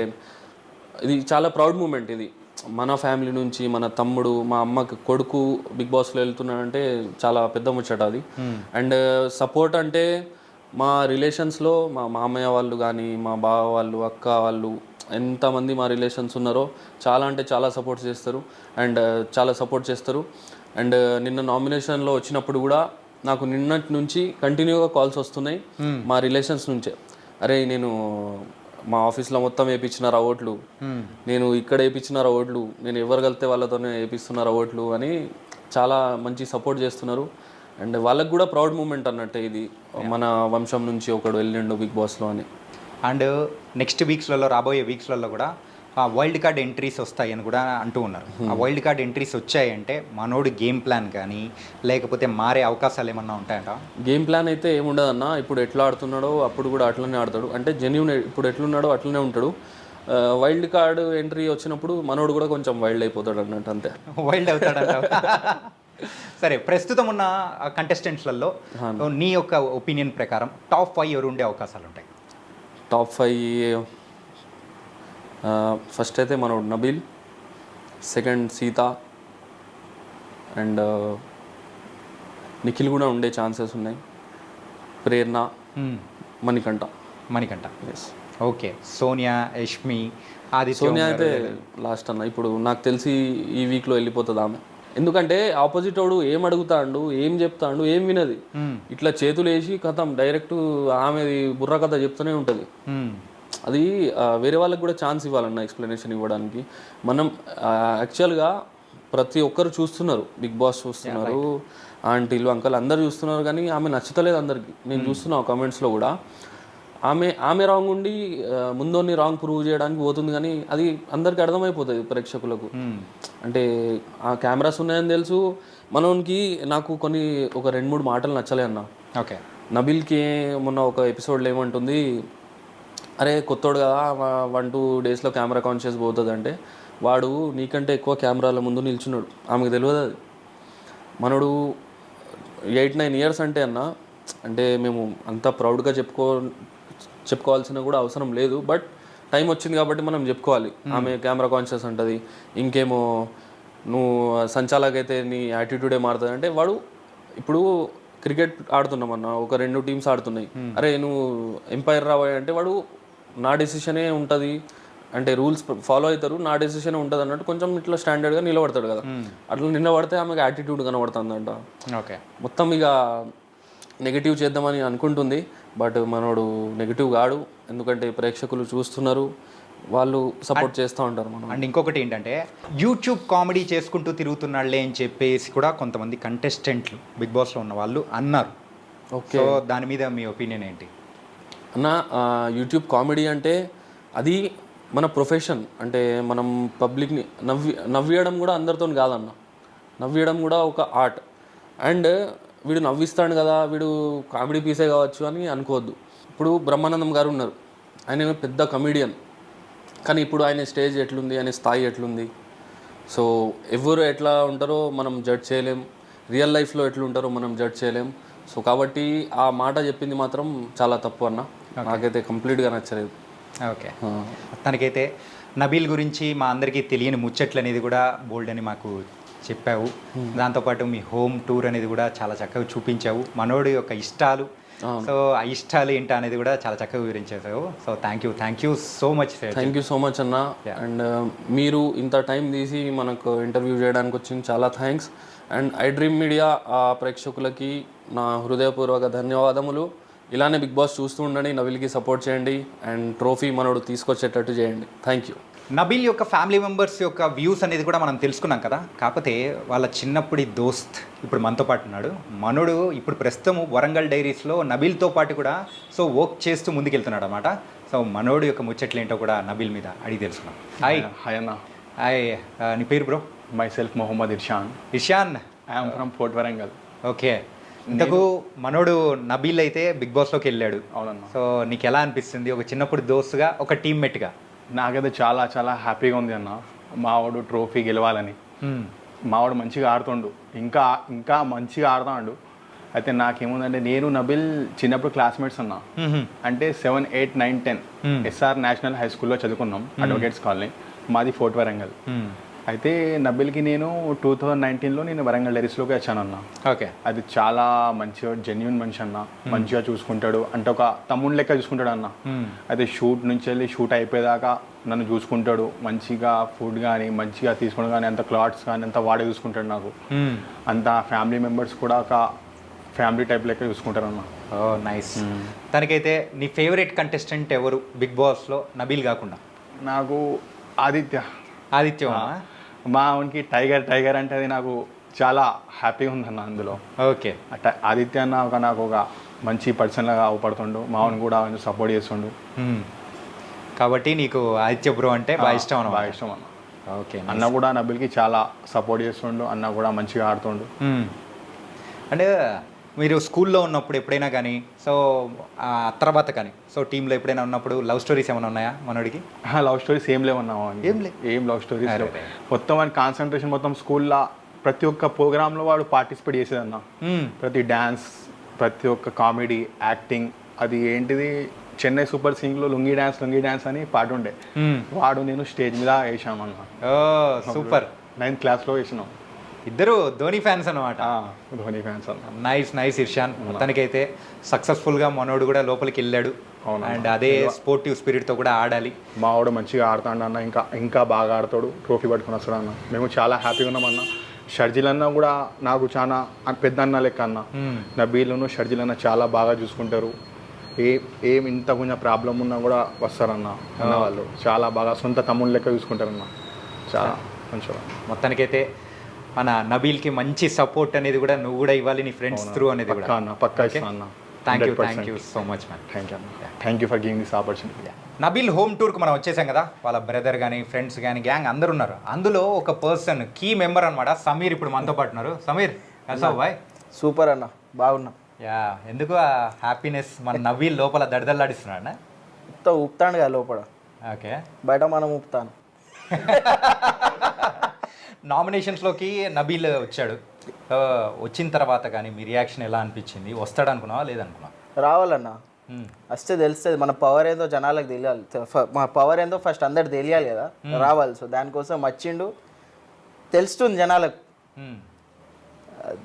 ఇది చాలా ప్రౌడ్ మూమెంట్. ఇది మన ఫ్యామిలీ నుంచి మన తమ్ముడు, మా అమ్మకి కొడుకు బిగ్ బాస్లో వెళ్తున్నాడంటే చాలా పెద్ద ముచ్చట అది. అండ్ సపోర్ట్ అంటే మా రిలేషన్స్లో మా మామయ్య వాళ్ళు కానీ, మా బావ వాళ్ళు, అక్క వాళ్ళు, ఎంతమంది మా రిలేషన్స్ ఉన్నారో చాలా అంటే చాలా సపోర్ట్ చేస్తారు. అండ్ చాలా సపోర్ట్ చేస్తారు. అండ్ నిన్న నామినేషన్లో వచ్చినప్పుడు కూడా నాకు నిన్నటి నుంచి కంటిన్యూగా కాల్స్ వస్తున్నాయి మా రిలేషన్స్ నుంచే. అరే నేను మా ఆఫీస్లో మొత్తం వేయించినారా ఓట్లు, నేను ఇక్కడ వేయించినారా ఓట్లు, నేను ఎవరు కలితే వాళ్ళతోనే వేయిస్తున్నారా ఓట్లు అని చాలా మంచి సపోర్ట్ చేస్తున్నారు. అండ్ వాళ్ళకి కూడా ప్రౌడ్ మూమెంట్ అన్నట్టే ఇది, మన వంశం నుంచి ఒకడు వెళ్ళిండు బిగ్ బాస్లో అని. అండ్ నెక్స్ట్ వీక్స్లలో, రాబోయే వీక్స్లలో కూడా వైల్డ్ కార్డ్ ఎంట్రీస్ వస్తాయని కూడా అంటూ ఉన్నారు. ఆ వైల్డ్ కార్డ్ ఎంట్రీస్ వచ్చాయంటే మనోడు గేమ్ ప్లాన్ కానీ లేకపోతే మారే అవకాశాలు ఏమన్నా ఉంటాయంట? గేమ్ ప్లాన్ అయితే ఏముండదన్న. ఇప్పుడు ఎట్లా ఆడుతున్నాడో అప్పుడు కూడా అట్లనే ఆడతాడు. అంటే జెన్యూన్ ఇప్పుడు ఎట్లున్నాడో అట్లనే ఉంటాడు. వైల్డ్ కార్డ్ ఎంట్రీ వచ్చినప్పుడు మనోడు కూడా కొంచెం వైల్డ్ అయిపోతాడు అన్నట్టు, అంతే. వైల్డ్ అవుతాడంట. సరే, ప్రస్తుతం ఉన్న కంటెస్టెంట్స్లలో నీ యొక్క ఒపీనియన్ ప్రకారం టాప్ 5 ఎవరు ఉండే అవకాశాలు ఉంటాయి? టాప్ 5 ఫస్ట్ అయితే మనోడు నబీల్, సెకండ్ సీత, అండ్ నిఖిల్ కూడా ఉండే ఛాన్సెస్ ఉన్నాయి, ప్రేరణ, మణికంఠ. ఎస్. ఓకే, సోనియా, యష్మి, ఆదిత్య. సోనియా అయితే లాస్ట్ అన్న. ఇప్పుడు నాకు తెలిసి ఈ వీక్లో వెళ్ళిపోతుంది ఆమె. ఎందుకంటే ఆపోజిట్ వాడు ఏం అడుగుతాడు, ఏం చెప్తాడు, ఏం వినది. ఇట్లా చేతులు వేసి కథం డైరెక్ట్ ఆమెది బుర్ర కథ చెప్తూనే ఉంటుంది. అది వేరే వాళ్ళకి కూడా ఛాన్స్ ఇవ్వాలన్న ఎక్స్ప్లెనేషన్ ఇవ్వడానికి. మనం యాక్చువల్గా ప్రతి ఒక్కరు చూస్తున్నారు, బిగ్ బాస్ చూస్తున్నారు, ఆంటీలు అంకల్ అందరు చూస్తున్నారు, కానీ ఆమె నచ్చుతలేదు అందరికి. నేను చూస్తున్నా కామెంట్స్లో కూడా ఆమె రాంగ్ ఉండి ముందోని రాంగ్ ప్రూవ్ చేయడానికి పోతుంది, కానీ అది అందరికి అర్థమైపోతుంది ప్రేక్షకులకు. అంటే ఆ కెమెరాస్ ఉన్నాయని తెలుసు మనోనికి. నాకు ఒక 2-3 మాటలు నచ్చలే అన్న. ఓకే, నబీల్కి మొన్న ఒక ఎపిసోడ్లో ఏమంటుంది, అరే కొత్తోడు కదా 1-2 డేస్లో కెమెరా కాన్షియస్ పోతుంది అంటే, వాడు నీకంటే ఎక్కువ కెమెరాల ముందు నిల్చున్నాడు, ఆమెకు తెలియదు అది. మనోడు 8-9 ఇయర్స్ అంటే అన్న, అంటే మేము అంత ప్రౌడ్గా చెప్పుకోవాల్సిన కూడా అవసరం లేదు, బట్ టైం వచ్చింది కాబట్టి మనం చెప్పుకోవాలి. ఆమె కెమెరా కాన్షియస్ ఉంటుంది, ఇంకేమో నువ్వు సంచాలకైతే నీ యాటిట్యూడే మారుతుంది అంటే. వాడు ఇప్పుడు క్రికెట్ ఆడుతున్నామన్నా, ఒక 2 టీమ్స్ ఆడుతున్నాయి, అరే నువ్వు ఎంపైర్ రావాలి అంటే వాడు నా డెసిషనే ఉంటుంది అంటే రూల్స్ ఫాలో అవుతారు, నా డెసిషనే ఉంటుంది అన్నట్టు కొంచెం ఇట్లా స్టాండర్డ్గా నిలబడతాడు కదా. అట్లా నిలబడితే ఆమెకు యాటిట్యూడ్ కనబడుతుందంట. ఓకే, మొత్తం ఇక నెగిటివ్ చేద్దామని అనుకుంటుంది, బట్ మనోడు నెగిటివ్ కాడు. ఎందుకంటే ప్రేక్షకులు చూస్తున్నారు, వాళ్ళు సపోర్ట్ చేస్తూ ఉంటారు మనం. అండ్ ఇంకొకటి ఏంటంటే, యూట్యూబ్ కామెడీ చేసుకుంటూ తిరుగుతున్నాళ్లే అని చెప్పేసి కూడా కొంతమంది కంటెస్టెంట్లు బిగ్ బాస్లో ఉన్న వాళ్ళు అన్నారు. ఓకే, సో దాని మీద మీ ఒపీనియన్ ఏంటి అన్న? యూట్యూబ్ కామెడీ అంటే అది మన ప్రొఫెషన్. అంటే మనం పబ్లిక్ని నవ్వియడం కూడా అందరితో కాదన్న, నవ్వియడం కూడా ఒక ఆర్ట్. అండ్ వీడు నవ్విస్తాడు కదా, వీడు కామెడీ పీసే కావచ్చు అని అనుకోవద్దు. ఇప్పుడు బ్రహ్మానందం గారు ఉన్నారు, ఆయన పెద్ద కమెడియన్, కానీ ఇప్పుడు ఆయన స్టేజ్ ఎట్లుంది, ఆయన స్థాయి ఎట్లుంది, సో ఎవరు ఎట్లా ఉంటారో మనం జడ్జ్ చేయలేం, రియల్ లైఫ్లో ఎట్లుంటారో మనం జడ్జ్ చేయలేం. సో కాబట్టి ఆ మాట చెప్పింది మాత్రం చాలా తప్పు అన్న, నాకైతే కంప్లీట్గా నచ్చలేదు. ఓకే, తనకైతే నబీల్ గురించి మా అందరికీ తెలియని ముచ్చట్లు అనేది కూడా బోల్డ్ అని మాకు చెప్పావు. దాంతోపాటు మీ హోమ్ టూర్ అనేది కూడా చాలా చక్కగా చూపించావు, మనోడి యొక్క ఇష్టాలు, సో ఆ ఇష్టాలు ఏంటి అనేది కూడా చాలా చక్కగా వివరించేసావు. So thank you so much. Thank you so much అన్న. అండ్ మీరు ఇంత టైం తీసి మనకు ఇంటర్వ్యూ చేయడానికి వచ్చింది, చాలా thanks. And I Dream Media ప్రేక్షకులకి నా హృదయపూర్వక ధన్యవాదములు. ఇలానే బిగ్ బాస్ చూస్తూ ఉండండి, నబీల్కి సపోర్ట్ చేయండి, అండ్ ట్రోఫీ మనోడు తీసుకొచ్చేటట్టు చేయండి. Thank you. నబీల్ యొక్క ఫ్యామిలీ మెంబర్స్ యొక్క వ్యూస్ అనేది కూడా మనం తెలుసుకున్నాం కదా. కాకపోతే వాళ్ళ చిన్నప్పటి దోస్త్ ఇప్పుడు మనతో పాటు ఉన్నాడు. మనోడు ఇప్పుడు ప్రస్తుతం వరంగల్ డైరీస్లో నబీల్తో పాటు కూడా సో వర్క్ చేస్తూ ముందుకెళ్తున్నాడు అనమాట. సో మనోడు యొక్క ముచ్చట్లు ఏంటో కూడా నబీల్ మీద అడిగి తెలుసుకున్నాం. హాయ్ అన్న. హాయ్, నీ పేరు bro? Myself Mohammed Irshan. I'm from fort Warangal. Okay, ఇంతకు మనోడు నబీల్ అయితే బిగ్ బాస్లోకి వెళ్ళాడు. అవునన్నా. సో నీకు ఎలా అనిపిస్తుంది ఒక చిన్నప్పుడు దోస్తుగా, ఒక టీమ్మేట్గా? నాకైతే చాలా చాలా హ్యాపీగా ఉంది అన్న. మావాడు ట్రోఫీ గెలవాలని. మావాడు మంచిగా ఆడుతుండు, ఇంకా ఇంకా మంచిగా ఆడుతాడు. అయితే నాకేముందంటే, నేను నబీల్ చిన్నప్పుడు క్లాస్మేట్స్ అన్నా. అంటే 7, 8, 9, 10 ఎస్ఆర్ నేషనల్ హై స్కూల్లో చదువుకున్నాం, అడ్వకేట్స్ కాలనీ. మాది ఫోర్ట్ వరంగల్. అయితే నబీల్కి నేను 2019లో నేను వరంగల్ డైరీస్లోకి వచ్చానన్న. ఓకే, అది చాలా మంచిగా జెన్యున్ మనిషి అన్న, మంచిగా చూసుకుంటాడు, అంటే ఒక తమ్ముడు లెక్క చూసుకుంటాడు అన్న. అయితే షూట్ నుంచి వెళ్ళి షూట్ అయిపోయేదాకా నన్ను చూసుకుంటాడు, మంచిగా ఫుడ్ కానీ మంచిగా తీసుకోవడం కానీ, అంత క్లాత్స్ కానీ అంత వాడే చూసుకుంటాడు నాకు. అంత ఫ్యామిలీ మెంబర్స్ కూడా ఒక ఫ్యామిలీ టైప్ లెక్క చూసుకుంటారు అన్న. ఓ నైస్. తనకైతే నీ ఫేవరెట్ కంటెస్టెంట్ ఎవరు బిగ్ బాస్లో నబీల్ కాకుండా? నాకు ఆదిత్య. మా వానికి టైగర్ అంటే అది నాకు చాలా హ్యాపీగా ఉందన్న అందులో. ఓకే, ఆదిత్య అన్న నాకు ఒక మంచి పర్సన్లాగా అవపడుతుండు, మా వాడిని కూడా సపోర్ట్ చేస్తుండు. కాబట్టి నీకు ఆదిత్య బ్రో అంటే బాగా ఇష్టం అన్న? బాగా ఇష్టం అన్న. ఓకే, అన్న కూడా నబీల్కి చాలా సపోర్ట్ చేస్తుండు, అన్న కూడా మంచిగా ఆడుతుండు. అంటే మీరు స్కూల్లో ఉన్నప్పుడు ఎప్పుడైనా కానీ, సో తర్వాత కానీ, సో టీంలో ఎప్పుడైనా ఉన్నప్పుడు లవ్ స్టోరీస్ ఏమైనా ఉన్నాయా మనోడికి? లవ్ స్టోరీస్ ఏం లేవన్నా. ఏం లవ్ స్టోరీస్. మొత్తం వాడి కాన్సన్ట్రేషన్ మొత్తం స్కూల్లో ప్రతి ఒక్క ప్రోగ్రాంలో వాడు పార్టిసిపేట్ చేసేదన్న. ప్రతి డ్యాన్స్, ప్రతి ఒక్క కామెడీ, యాక్టింగ్, అది ఏంటిది చెన్నై సూపర్ సింగ్లో లుంగీ డ్యాన్స్ అని పాట ఉండే, వాడు నేను స్టేజ్ మీద వేసామన్న. సూపర్. 9th క్లాస్లో వేసినాం. ఇద్దరు ధోని ఫ్యాన్స్ అనమాట. ధోని ఫ్యాన్స్ అన్న. నైస్ ఇర్షాన్. మొత్తానికైతే సక్సెస్ఫుల్గా మనోడు కూడా లోపలికి వెళ్ళాడు. అండ్ అదే స్పోర్టివ్ స్పిరిట్తో కూడా ఆడాలి. మా వాడు మంచిగా ఆడుతాడు అన్న, ఇంకా బాగా ఆడతాడు, ట్రోఫీ పట్టుకుని వస్తాడు అన్న. మేము చాలా హ్యాపీగా ఉన్నాం అన్న. షర్జిల్ అన్న కూడా నాకు చాలా పెద్ద అన్న లెక్క అన్న. నబీల్ను షర్జిల్ అన్న చాలా బాగా చూసుకుంటారు. ఏం ఇంత కొంచెం ప్రాబ్లం ఉన్నా కూడా వస్తారన్న. అన్న వాళ్ళు చాలా బాగా సొంత తమ్ముళ్ళ లెక్క చూసుకుంటారన్న. చాలా మంచిగా. మొత్తానికైతే మన నబీల్కి మంచి సపోర్ట్ అనేది కూడా నువ్వు కూడా ఇవ్వాలి నీ ఫ్రెండ్స్ త్రూ అనేది కూడా. పక్కా ఇస్తాను అన్న. Thank you so much man. Thank you for giving this opportunity. Nabeel home టూర్కి మనం వచ్చేసాం కదా. వాళ్ళ బ్రదర్ కానీ ఫ్రెండ్స్ కానీ గ్యాంగ్ అందరు ఉన్నారు. అందులో ఒక పర్సన్ కీ మెంబర్ అనమాట, సమీర్. ఇప్పుడు మనతో పాటు ఉన్నారు. సమీర్, బాయ్. సూపర్ అన్న, బాగున్నా. యా, ఎందుకు ఆ హ్యాపీనెస్ మన నబీల్ లోపల దడదల్లాడిస్తున్నాడు? ఊపుతాను కదా లోపల, ఓకే, బయట మనం ఊపుతాను. నామినేషన్స్లోకి నబీల్ వచ్చాడు. వచ్చిన తర్వాత కానీ మీ రియాక్షన్ ఎలా అనిపించింది? వస్తాడు అనుకున్నావా లేదనుకున్నావా? రావాలన్నా, వస్తే తెలుస్తుంది మన పవర్ ఏందో జనాలకు తెలియాలి. మా పవర్ ఏందో ఫస్ట్ అందరికి తెలియాలి కదా, రావాలి. సో దానికోసం వచ్చిండు, తెలుస్తుంది జనాలకు.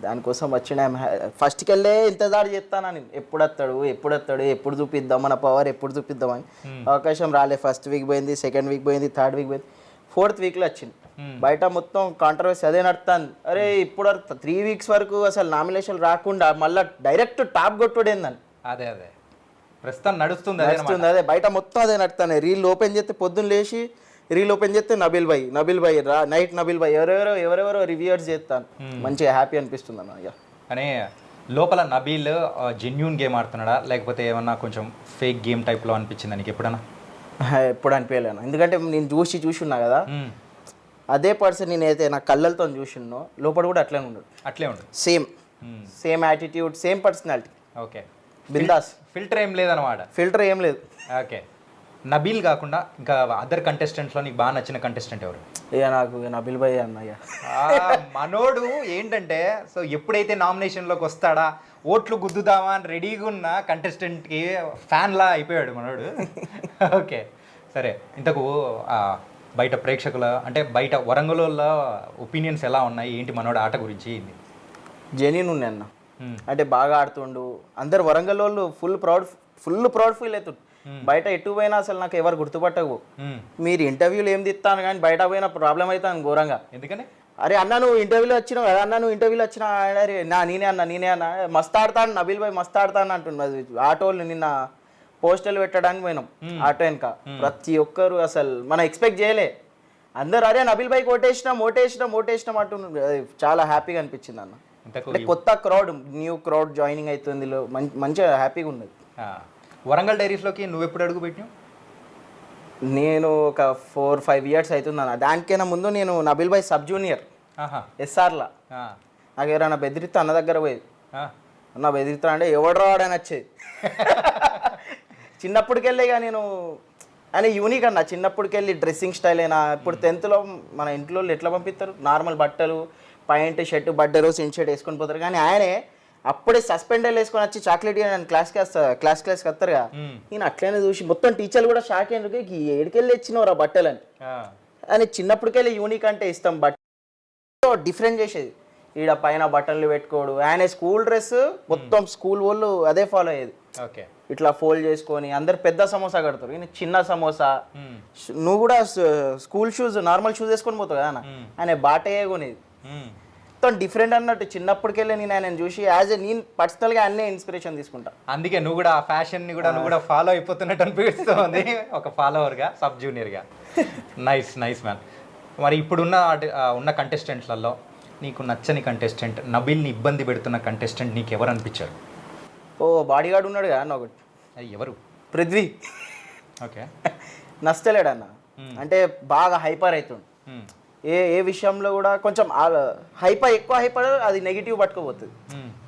దానికోసం వచ్చిండు. ఫస్ట్కి వెళ్ళే ఇంతదాడు చేస్తానని, ఎప్పుడు వస్తాడు, ఎప్పుడు చూపిద్దాం మన పవర్, ఎప్పుడు చూపిద్దామని. అవకాశం రాలే. ఫస్ట్ వీక్ పోయింది, సెకండ్ వీక్ పోయింది, థర్డ్ వీక్ పోయింది, 4th వీక్లో వచ్చింది. బయట మొత్తం కాంట్రవర్సీ అదే నడుస్తుంది. అరే ఇప్పుడు 3 వీక్స్ వరకు అసలు నామినేషన్ రాకుండా మళ్ళీ డైరెక్ట్ టాప్ కొట్టుడేందని. అదే ప్రస్తుతం నడుస్తుంది అదే బయట మొత్తం అదే నడుస్తాను. రీల్ ఓపెన్ చేస్తే పొద్దున్న లేచి రీల్ ఓపెన్ చేస్తే నబీల్ భాయ్ నైట్ నబీల్ భాయ్ ఎవరెవరో రివ్యూర్స్ చేస్తాను. మంచిగా హ్యాపీ అనిపిస్తుంది అన్న. కానీ లోపల నబీల్ జెన్యూన్ గేమ్ ఆడుతున్నాడా లేకపోతే ఏమన్నా కొంచెం ఫేక్ గేమ్ టైప్లో అనిపించింది నీకు ఎప్పుడన్నా? ఎప్పుడు అనిపించలేను, ఎందుకంటే నేను చూసి ఉన్నా కదా. అదే పర్సన్ నేనైతే నా కళ్ళతో చూసిన్నో లోపల కూడా అట్లే ఉండదు. Same attitude, same personality. Okay, bindaas. Filter ఏం లేదన్నమాట. ఫిల్టర్ ఏం లేదు. ఓకే, నబీల్ కాకుండా ఇంకా అదర్ కంటెస్టెంట్స్లో నీకు బాగా నచ్చిన కంటెస్టెంట్ ఎవరు? ఇక నాకు నబీల్ భాయ్ అన్నయ్య. మనోడు ఏంటంటే, సో ఎప్పుడైతే నామినేషన్లోకి వస్తాడా ఓట్లు గుద్దుదామా అని రెడీగా ఉన్న కంటెస్టెంట్కి ఫ్యాన్లా అయిపోయాడు మనోడు. ఓకే, సరే. ఇంతకు బయట ప్రేక్షకుల అంటే బయట వరంగల్లో ఒపీనియన్స్ ఎలా ఉన్నాయి ఏంటి మనోడు ఆట గురించి? జెన్యూన్ ఉన్నాయి అన్న. అంటే బాగా ఆడుతుండు. అందరు వరంగల్ వాళ్ళు ఫుల్ ప్రౌడ్ ఫీల్ అవుతుంది. బయట ఎటు పోయినా అసలు నాకు ఎవరు గుర్తుపట్టవు. మీరు ఇంటర్వ్యూలు ఏం తిస్తాను కానీ బయట పోయినా ప్రాబ్లం అవుతాను ఘోరంగా. ఎందుకని? అరే అన్న నువ్వు ఇంటర్వ్యూలో వచ్చినావు కదా, అన్న నువ్వు ఇంటర్వ్యూలో వచ్చినా, అరే నేనే అన్న మస్తు ఆడతాను నబీల్ భాయ్ మస్తు ఆడతాను అంటున్నది. ఆటోలు నిన్న పోస్టర్లు పెట్టడానికి పోయినాం ఆటో వెనక. ప్రతి ఒక్కరు అసలు మనం ఎక్స్పెక్ట్ చేయలే. అందరు అరే నబీల్ భాయ్ ఓటేసినాం అంటున్నారు. చాలా హ్యాపీగా అనిపించింది అన్న. అంటే కొత్త క్రౌడ్, న్యూ క్రౌడ్ జాయినింగ్ అవుతుంది. మంచిగా హ్యాపీగా ఉన్నది. వరంగల్ డైరీస్లోకి నువ్వు ఎప్పుడు అడుగు పెట్టావు? నేను ఒక 4-5 ఇయర్స్ అవుతుంది అన్న. దానికైనా ముందు నేను నబీల్ భాయ్ సబ్ జూనియర్ ఎస్ఆర్లా. నాకు ఎవరైనా బెదిరిస్తే అన్న దగ్గర పోయేది. అన్న బెదిరిస్తా అంటే ఎవడు రావడానికి వచ్చేది. చిన్నప్పటికెళ్ళి ఇక నేను ఆయన యూనిక్ అన్న. చిన్నప్పటికెళ్ళి డ్రెస్సింగ్ స్టైల్ అయినా. ఇప్పుడు 10th మన ఇంట్లో ఎట్లా పంపిస్తారు, నార్మల్ బట్టలు, ప్యాంట్ షర్ట్, బట్టలు, సెంట్ షర్ట్ వేసుకొని పోతారు. కానీ ఆయనే అప్పుడే సస్పెండర్లు వేసుకొని వచ్చి చాక్లెట్ నన్ను క్లాస్కి వస్తారు కదా. నేను అట్లనే చూసి మొత్తం టీచర్లు కూడా షాక్ అయిన ఏడికెళ్ళి ఇచ్చినవరా బట్టలని. అని చిన్నప్పటికెళ్ళి యూనిక్ అంటే ఇస్తాం. బట్టలు డిఫరెంట్ చేసేది. ఈడ పైన బట్టలు పెట్టుకోడు. ఆయన స్కూల్ డ్రెస్ మొత్తం స్కూల్ వాళ్ళు అదే ఫాలో అయ్యేది. ఓకే, ఇట్లా ఫోల్డ్ చేసుకొని అందరు పెద్ద సమోసా కడతారు, ఈయన చిన్న సమోసా. నువ్వు కూడా స్కూల్ షూస్, నార్మల్ షూస్ వేసుకొని పోతావు కదా అన్న, ఆయన బాటే కొనేది. మొత్తం డిఫరెంట్ అన్నట్టు. చిన్నప్పటికెళ్ళి నేను ఆయన చూసి నేను పర్సనల్గా అన్నీ ఇన్స్పిరేషన్ తీసుకుంటా. అందుకే నువ్వు కూడా ఆ ఫ్యాషన్ని కూడా నువ్వు కూడా ఫాలో అయిపోతున్నట్టు అనిపిస్తుంది ఒక ఫాలోవర్గా, సబ్ జూనియర్గా. Nice man. మరి ఇప్పుడున్న కంటెస్టెంట్లలో నీకు నచ్చని కంటెస్టెంట్, నబీల్ని ఇబ్బంది పెడుతున్న కంటెస్టెంట్ నీకు ఎవరు అనిపించారు? బాడీ గార్డ్ ఉన్నాడు కదా అన్న ఒకటి. ఎవరు? పృథ్వీ. ఓకే, నచ్చలేడు అన్న. అంటే బాగా హైపర్ అవుతుండు. ఏ విషయంలో కూడా కొంచెం ఎక్కువ హైపర్, అది నెగిటివ్ పట్టుకోపోతుంది.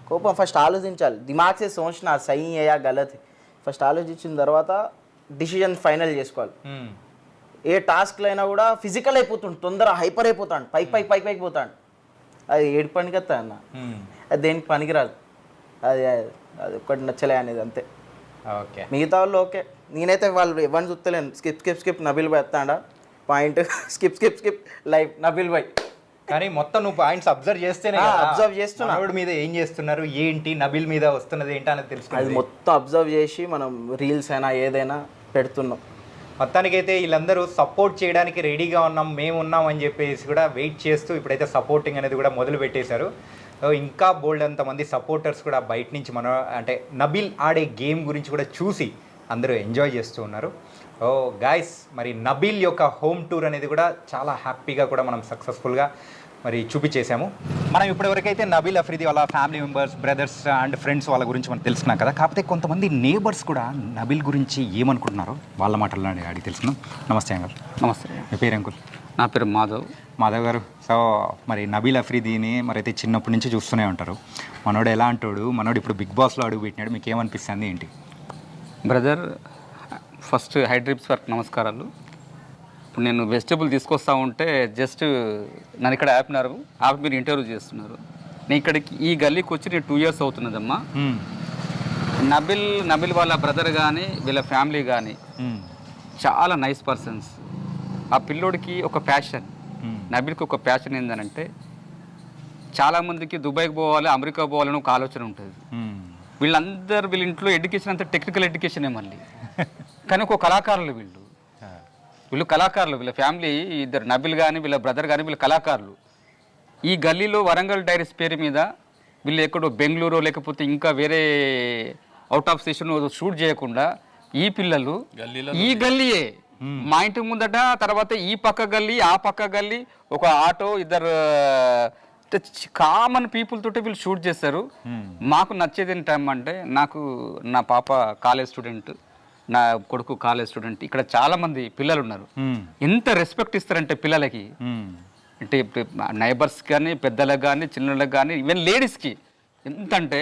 కోపం ఫస్ట్ ఆలోచించాలి. దిమాగ్ సే సోచనా సహీ యా గలత్. ఫస్ట్ ఆలోచించిన తర్వాత డిసిజన్ ఫైనల్ చేసుకోవాలి. ఏ టాస్క్లో అయినా కూడా ఫిజికల్ అయిపోతుండు, తొందర హైపర్ అయిపోతాడు, పైకి పోతాడు. అది ఏడు పనికి వస్తా అన్న, అది దేనికి పనికిరాదు. అది అది ఒకటి నచ్చలే అనేది అంతే. ఓకే, మిగతా వాళ్ళు ఓకే. నేనైతే వాళ్ళు ఎవరిని చూస్తలేను. స్కిప్ నబిల్ బాయ్ వస్తాడా పాయింట్, స్కిప్ లైవ్ నబిల్ బాయ్. కానీ మొత్తం నువ్వు పాయింట్స్ అబ్జర్వ్ చేస్తేనే అబ్జర్వ్ చేస్తున్నా. మనోడి మీద ఏం చేస్తున్నారు ఏంటి, నబిల్ మీద వస్తున్నది ఏంటి అనేది అది తెలుసుకున్నది. మొత్తం అబ్జర్వ్ చేసి మనం రీల్స్ అయినా ఏదైనా పెడుతున్నాం. మొత్తానికైతే వీళ్ళందరూ సపోర్ట్ చేయడానికి రెడీగా ఉన్నాం, మేము ఉన్నాం అని చెప్పేసి కూడా వెయిట్ చేస్తూ ఇప్పుడైతే సపోర్టింగ్ అనేది కూడా మొదలు పెట్టేశారు. ఇంకా బోల్డ్ అంతమంది సపోర్టర్స్ కూడా బయట నుంచి మన అంటే నబిల్ ఆడే గేమ్ గురించి కూడా చూసి అందరూ ఎంజాయ్ చేస్తూ ఉన్నారు. ఓ గాయస్, మరి నబిల్ యొక్క హోమ్ టూర్ అనేది కూడా చాలా హ్యాపీగా కూడా మనం సక్సెస్ఫుల్గా మరి చూపించేసాము. మనం ఇప్పటివరకైతే నబిల్ అఫ్రిది వాళ్ళ family members, brothers and friends వాళ్ళ గురించి మనం తెలుసుకున్నాం కదా. కాకపోతే కొంతమంది నేబర్స్ కూడా నబిల్ గురించి ఏమనుకుంటున్నారో వాళ్ళ మాటల్లో అడిగి తెలుసుకున్నాం. నమస్తే అంకుల్. నమస్తే. మీ పేరు అంకుల్? నా పేరు మాధవ్ గారు. సో మరి నబిల్ అఫ్రిదీని మరి అయితే చిన్నప్పటి నుంచి చూస్తూనే ఉంటారు. మనోడు ఎలా అంటాడు, మనోడు ఇప్పుడు బిగ్ బాస్లో అడుగు పెట్టినాడు, మీకు ఏమనిపిస్తుంది ఏంటి? Brother, first high drips work నమస్కారాలు. ఇప్పుడు నేను వెజిటబుల్ తీసుకొస్తా ఉంటే జస్ట్ నన్ను ఇక్కడ ఆపినారు, ఆపి మీరు ఇంటర్వ్యూ చేస్తున్నారు. నేను ఇక్కడికి ఈ గల్లీకి వచ్చి నేను 2 years అవుతున్నదమ్మా. నబిల్ వాళ్ళ బ్రదర్ కానీ వీళ్ళ ఫ్యామిలీ కానీ చాలా నైస్ పర్సన్స్. ఆ పిల్లోడికి ఒక ప్యాషన్, నబిల్కి ఒక ప్యాషన్ ఏంటంటే చాలామందికి దుబాయ్కి పోవాలి, అమెరికా పోవాలని ఒక ఆలోచన ఉంటుంది. వీళ్ళ ఇంట్లో ఎడ్యుకేషన్ అంతా టెక్నికల్ ఎడ్యుకేషనే మళ్ళీ, కానీ ఒక కళాకారులు వీళ్ళు కళాకారులు. వీళ్ళ ఫ్యామిలీ ఇద్దరు, నబిల్ కానీ వీళ్ళ బ్రదర్ కానీ వీళ్ళు కళాకారులు. ఈ గల్లీలో వరంగల్ డైరీస్ పేరు మీద వీళ్ళు ఎక్కడో బెంగళూరు లేకపోతే ఇంకా వేరే అవుట్ ఆఫ్ స్టేషన్ షూట్ చేయకుండా ఈ పిల్లలు ఈ గల్లీయే మా ఇంటి ముందట, తర్వాత ఈ పక్క గల్లీ ఆ పక్క గల్లీ, ఒక ఆటో, ఇద్దరు కామన్ పీపుల్ తోటి వీళ్ళు షూట్ చేస్తారు. మాకు నచ్చేది ఏంటంటే, నాకు నా పాప కాలేజ్ స్టూడెంట్, నా కొడుకు కాలేజ్ స్టూడెంట్, ఇక్కడ చాలా మంది పిల్లలు ఉన్నారు. ఎంత రెస్పెక్ట్ ఇస్తారంటే పిల్లలకి, అంటే ఇప్పుడు నైబర్స్ కానీ పెద్దలకు కానీ చిన్నలకు కానీ ఈవెన్ లేడీస్కి ఎంతంటే,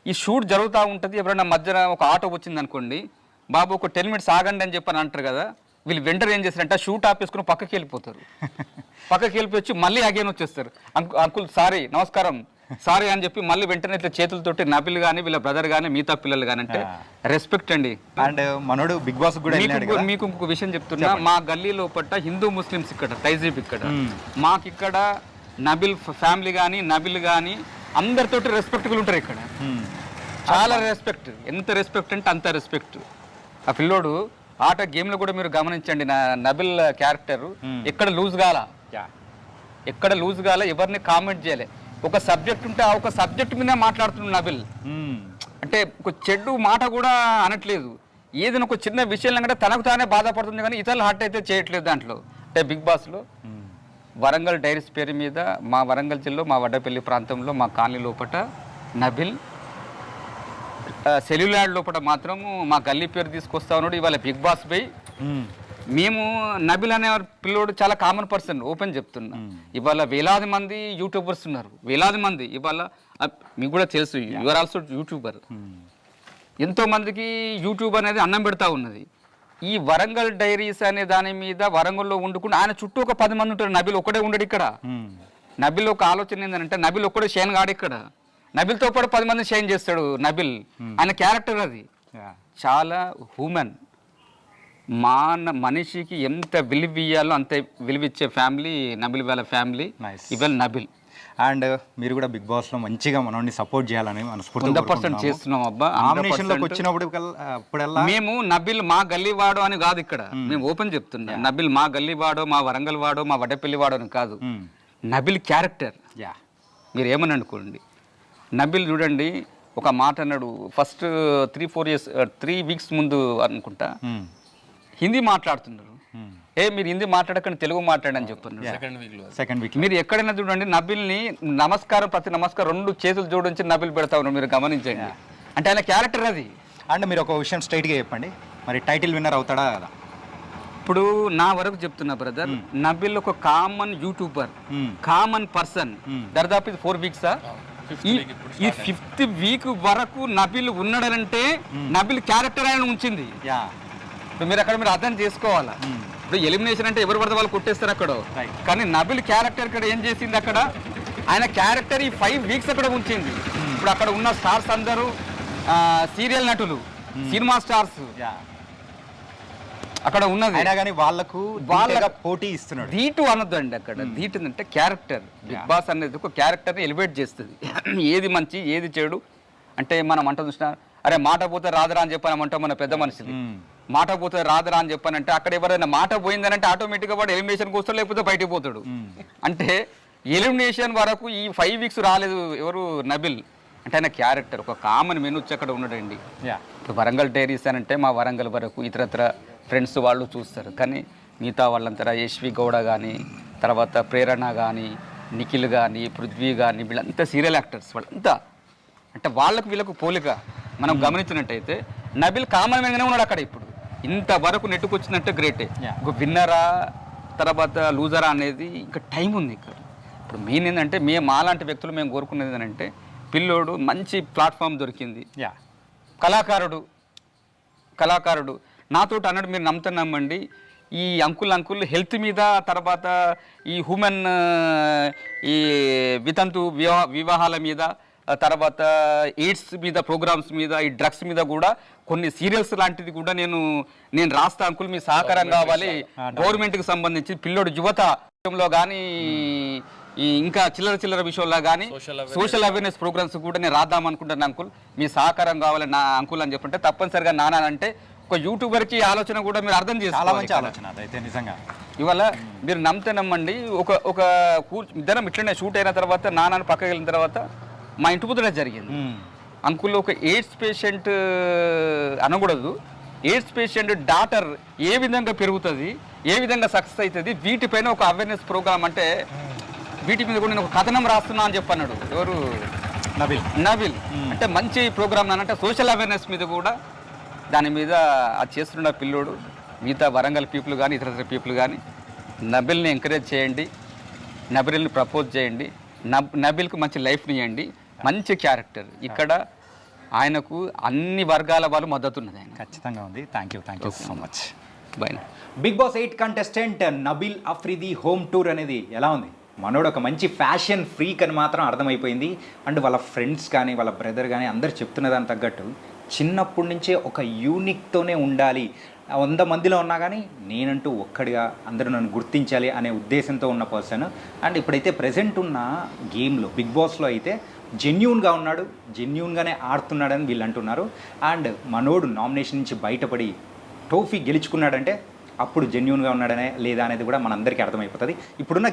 ఈ షూట్ జరుగుతూ ఉంటుంది. ఎవరైనా మధ్యన ఒక ఆటో వచ్చింది అనుకోండి, బాబు ఒక 10 minutes ఆగండి అని చెప్పని అంటారు కదా, వీళ్ళు వెంటనే ఏం చేస్తారంటే షూట్ ఆపేసుకుని పక్కకి వెళ్ళిపోతారు. పక్కకి వెళ్ళిపోయి మళ్ళీ అగైన్ వచ్చేస్తారు. అంకుల్ సారీ, నమస్కారం, సారీ అని చెప్పి మళ్ళీ వెంటనే ఇట్లా చేతులతోటి నబిల్ కానీ వీళ్ళ బ్రదర్ కానీ మిగతా పిల్లలు కానీ అంటే రెస్పెక్ట్ అండి. అండ్ మనోడు బిగ్ బాస్ కూడా మీకు ఇంకొక విషయం చెప్తున్నా, మా గల్లీ లోపల హిందూ ముస్లిమ్స్ ఇక్కడ తైజీబ్ ఇక్కడ మాకు ఇక్కడ నబిల్ ఫ్యామిలీ కానీ నబిల్ కానీ అందరితోటి రెస్పెక్ట్ఫుల్ ఉంటారు ఇక్కడ. చాలా రెస్పెక్ట్, ఎంత రెస్పెక్ట్ అంటే అంత రెస్పెక్ట్. ఆ పిల్లోడు ఆట గేమ్లో కూడా మీరు గమనించండి, నా నబిల్ క్యారెక్టర్ ఎక్కడ లూజ్ కాల, ఎవరిని కామెంట్ చేయలే. ఒక సబ్జెక్ట్ ఉంటే ఆ ఒక సబ్జెక్ట్ మీద మాట్లాడుతున్నాడు నబిల్. అంటే ఒక చెడు మాట కూడా అనట్లేదు. ఏదైనా ఒక చిన్న విషయం అంటే తనకు తానే బాధపడుతుంది, కానీ ఇతరులు హర్ట్ అయితే చేయట్లేదు దాంట్లో. అంటే బిగ్ బాస్లో వరంగల్ డైరీస్ పేరు మీద మా వరంగల్ జిల్లా మా వడ్డపల్లి ప్రాంతంలో మా కాలనీ లోపల నబిల్, సెల్యులార్ లోపల మాత్రము మా గల్లీ పేరు తీసుకొస్తా ఉన్నాడు. ఇవాళ బిగ్ బాస్ పోయి మేము నబిల్ అనే పిల్లోడు చాలా కామన్ పర్సన్, ఓపెన్ చెప్తున్నా. ఇవాళ వేలాది మంది యూట్యూబర్స్ ఉన్నారు, వేలాది మంది. ఇవాళ మీకు కూడా తెలుసు, యువర్ ఆల్సో యూట్యూబర్. ఎంతో మందికి యూట్యూబ్ అనేది అన్నం పెడతా ఉన్నది. ఈ వరంగల్ డైరీస్ అనే దాని మీద వరంగల్లో వండుకుంటూ ఆయన చుట్టూ ఒక 10 మంది ఉంటారు. నబిల్ ఒక్కడే ఉండడు ఇక్కడ. నబిల్ ఒక ఆలోచన ఏంటంటే, నబిల్ ఒక్కడే షైన్ గాడు ఇక్కడ. నబిల్తో పాటు 10 మంది షైన్ చేస్తాడు నబిల్. ఆయన క్యారెక్టర్ అది చాలా హ్యూమన్. మనిషికి ఎంత విలువ ఇయ్యాలో అంత విలువిచ్చే ఫ్యామిలీ నబిల్ వాళ్ళ ఫ్యామిలీ. ఇవాళ నబిల్ అండ్ మీరు కూడా బిగ్ బాస్ లో మంచిగా మనల్ని సపోర్ట్ చేయాలని 100% చేస్తున్నాం అబ్బా. మేము నబిల్ మా గల్లీ వాడో అని కాదు ఇక్కడ, మేము ఓపెన్ చెప్తున్నా. నబిల్ మా గల్లీ వాడో, మా వరంగల్ వాడో, మా వడ్డపల్లి వాడో అని కాదు. నబిల్ క్యారెక్టర్ మీరు ఏమని అనుకోండి. నబిల్ చూడండి, ఒక మాట అన్నాడు ఫస్ట్ 3 weeks ముందు అనుకుంటా, హిందీ మాట్లాడుతున్నారు. మీరు హిందీ మాట్లాడకండి, తెలుగు మాట్లాడని చెప్తున్నారు. సెకండ్ వీక్ మీరు ఎక్కడైనా చూడండి నబిల్ని నమస్కారం, ప్రతి నమస్కారం 2 చేతులు జోడించి నబిల్ పెడతా ఉన్నారు, మీరు గమనించండి. అంటే ఆయన క్యారెక్టర్ అది. అండ్ మీరు ఒక విషయం స్ట్రైట్గా చెప్పండి, మరి టైటిల్ విన్నర్ అవుతాడా కదా? ఇప్పుడు నా వరకు చెప్తున్నా బ్రదర్, నబిల్ ఒక కామన్ యూట్యూబర్, కామన్ పర్సన్. దాదాపు ఇది 4 weeks. ఈ 5th week వరకు నబిల్ ఉన్నాడంటే నబిల్ క్యారెక్టర్ ఆయన ఉంచింది. ఇప్పుడు మీరు అర్థం చేసుకోవాలా. ఇప్పుడు ఎలిమినేషన్ అంటే ఎవరు పడితే వాళ్ళు కొట్టేస్తారు అక్కడ, కానీ నబిల్ క్యారెక్టర్ ఇక్కడ ఏం చేసింది, అక్కడ ఆయన క్యారెక్టర్ ఈ 5 వీక్స్ అక్కడ ఉంచింది. ఇప్పుడు అక్కడ ఉన్న స్టార్స్ అందరూ సీరియల్ నటులు, సినిమా స్టార్స్ అక్కడ ఉన్నది. అయినా కానీ వాళ్ళకు వాళ్ళ పోటీ ఇస్తున్నాడు. ధీటు అనొద్దండి అక్కడ. ధీటు అంటే క్యారెక్టర్. బిగ్ బాస్ అనేది ఒక క్యారెక్టర్ని ఎలివేట్ చేస్తుంది. ఏది మంచి ఏది చెడు అంటే మనం అంట చూసినా అరే మాట పోతే రాదురా అని చెప్పానంటాం మన పెద్ద మనుషులు. మాట పోతే రాదురా అని చెప్పానంటే అక్కడ ఎవరైనా మాట పోయిందనంటే ఆటోమేటిక్గా వాడు ఎలిమినేషన్కి వస్తాడు, లేకపోతే బయటికి పోతాడు. అంటే ఎలిమినేషన్ వరకు ఈ 5 వీక్స్ రాలేదు ఎవరు నబిల్ అంటే ఆయన క్యారెక్టర్ ఒక కామన్ మెనూచ్ అక్కడ ఉన్నాడండి. ఇప్పుడు వరంగల్ డైరీస్ అని అంటే మా వరంగల్ వరకు ఇతరత్ర ఫ్రెండ్స్ వాళ్ళు చూస్తారు, కానీ మిగతా వాళ్ళంతా యశ్వి గౌడ కానీ తర్వాత ప్రేరణ కానీ నిఖిల్ కానీ పృథ్వీ కానీ వీళ్ళంతా సీరియల్ యాక్టర్స్. వాళ్ళంతా అంటే వాళ్ళకు వీళ్ళకు పోలిక మనం గమనించినట్టయితే నబిల్ కామన్ మ్యాన్గానే ఉన్నాడు అక్కడ. ఇప్పుడు ఇంతవరకు నెట్టుకొచ్చిందంటే గ్రేటే. ఒక విన్నరా తర్వాత లూజరా అనేది ఇంకా టైం ఉంది ఇక్కడ. ఇప్పుడు మెయిన్ ఏంటంటే మాలాంటి వ్యక్తులు మేము కోరుకునేది ఏంటంటే పిల్లోడు మంచి ప్లాట్ఫామ్ దొరికింది, కళాకారుడు నాతోటి అన్నాడు. మీరు నమ్మండి ఈ అంకుల్ హెల్త్ మీద తర్వాత ఈ హ్యూమన్ ఈ వితంతు వివాహాల మీద తర్వాత ఎయిడ్స్ మీద ప్రోగ్రామ్స్ మీద ఈ డ్రగ్స్ మీద కూడా కొన్ని సీరియల్స్ లాంటిది కూడా నేను రాస్తా అంకుల్ మీ సహకారం కావాలి. గవర్నమెంట్కి సంబంధించి పిల్లోడు యువత విషయంలో కానీ ఈ ఇంకా చిల్లర విషయంలో కానీ సోషల్ అవేర్నెస్ ప్రోగ్రామ్స్ కూడా నేను రాద్దాం అనుకుంటాను అంకుల్, మీ సహకారం కావాలి నా అంకుల్ అని చెప్పంటే తప్పనిసరిగా నాన్న అంటే ఒక యూట్యూబర్కి ఆలోచన కూడా మీరు అర్థం చేస్తారు. చాలా మంచి ఆలోచన అదైతే నిజంగా. ఇవాళ మీరు నమ్మండి ఒక ఇద్దరం ఇట్లనే షూట్ అయిన తర్వాత నాన్నని పక్కకి వెళ్ళిన తర్వాత మా ఇంటి పుద్దడ జరిగింది. అంకుల్ ఒక ఎయిడ్స్ పేషెంట్ అనకూడదు, ఎయిడ్స్ పేషెంట్ డాటర్ ఏ విధంగా పెరుగుతుంది, ఏ విధంగా సక్సెస్ అవుతుంది, వీటిపైన ఒక అవేర్నెస్ ప్రోగ్రామ్ అంటే వీటి మీద కూడా నేను ఒక కథనం రాస్తున్నా అని చెప్పన్నాడు ఎవరు నబిల్. అంటే మంచి ప్రోగ్రామ్ అంటే సోషల్ అవేర్నెస్ మీద కూడా దాని మీద అది చేస్తున్న పిల్లోడు. మిగతా వరంగల్ పీపుల్ కానీ ఇతర పీపుల్ కానీ నబిల్ని ఎంకరేజ్ చేయండి, నబిల్ని ప్రపోజ్ చేయండి, నబిల్కి మంచి లైఫ్ని ఇవ్వండి. మంచి క్యారెక్టర్ ఇక్కడ ఆయనకు అన్ని వర్గాల వాళ్ళు మద్దతు ఉన్నది. ఆయన ఖచ్చితంగా ఉంది. Thank you so much. Bye. Big boss 8 contestant Nabil Afridi home tour అనేది ఎలా ఉంది? మనోడు ఒక మంచి ఫ్యాషన్ ఫ్రీక్ అని మాత్రం అర్థమైపోయింది. అండ్ వాళ్ళ ఫ్రెండ్స్ కానీ వాళ్ళ బ్రదర్ కానీ అందరు చెప్తున్న దానికి తగ్గట్టు చిన్నప్పటి నుంచే ఒక యూనిక్తోనే ఉండాలి, 100 మందిలో ఉన్నా కానీ నేనంటూ ఒక్కడిగా అందరూ నన్ను గుర్తించాలి అనే ఉద్దేశంతో ఉన్న పర్సన్. అండ్ ఇప్పుడైతే ప్రజెంట్ ఉన్న గేమ్లో బిగ్ బాస్లో అయితే జెన్యూన్గా ఉన్నాడు, జెన్యూన్గానే ఆడుతున్నాడని వీళ్ళు అంటున్నారు. అండ్ మనోడు నామినేషన్ నుంచి బయటపడి ట్రోఫీ గెలుచుకున్నాడంటే అప్పుడు జెన్యూన్గా ఉన్నాడనే లేదా అనేది కూడా మనందరికీ అర్థమైపోతుంది. ఇప్పుడున్న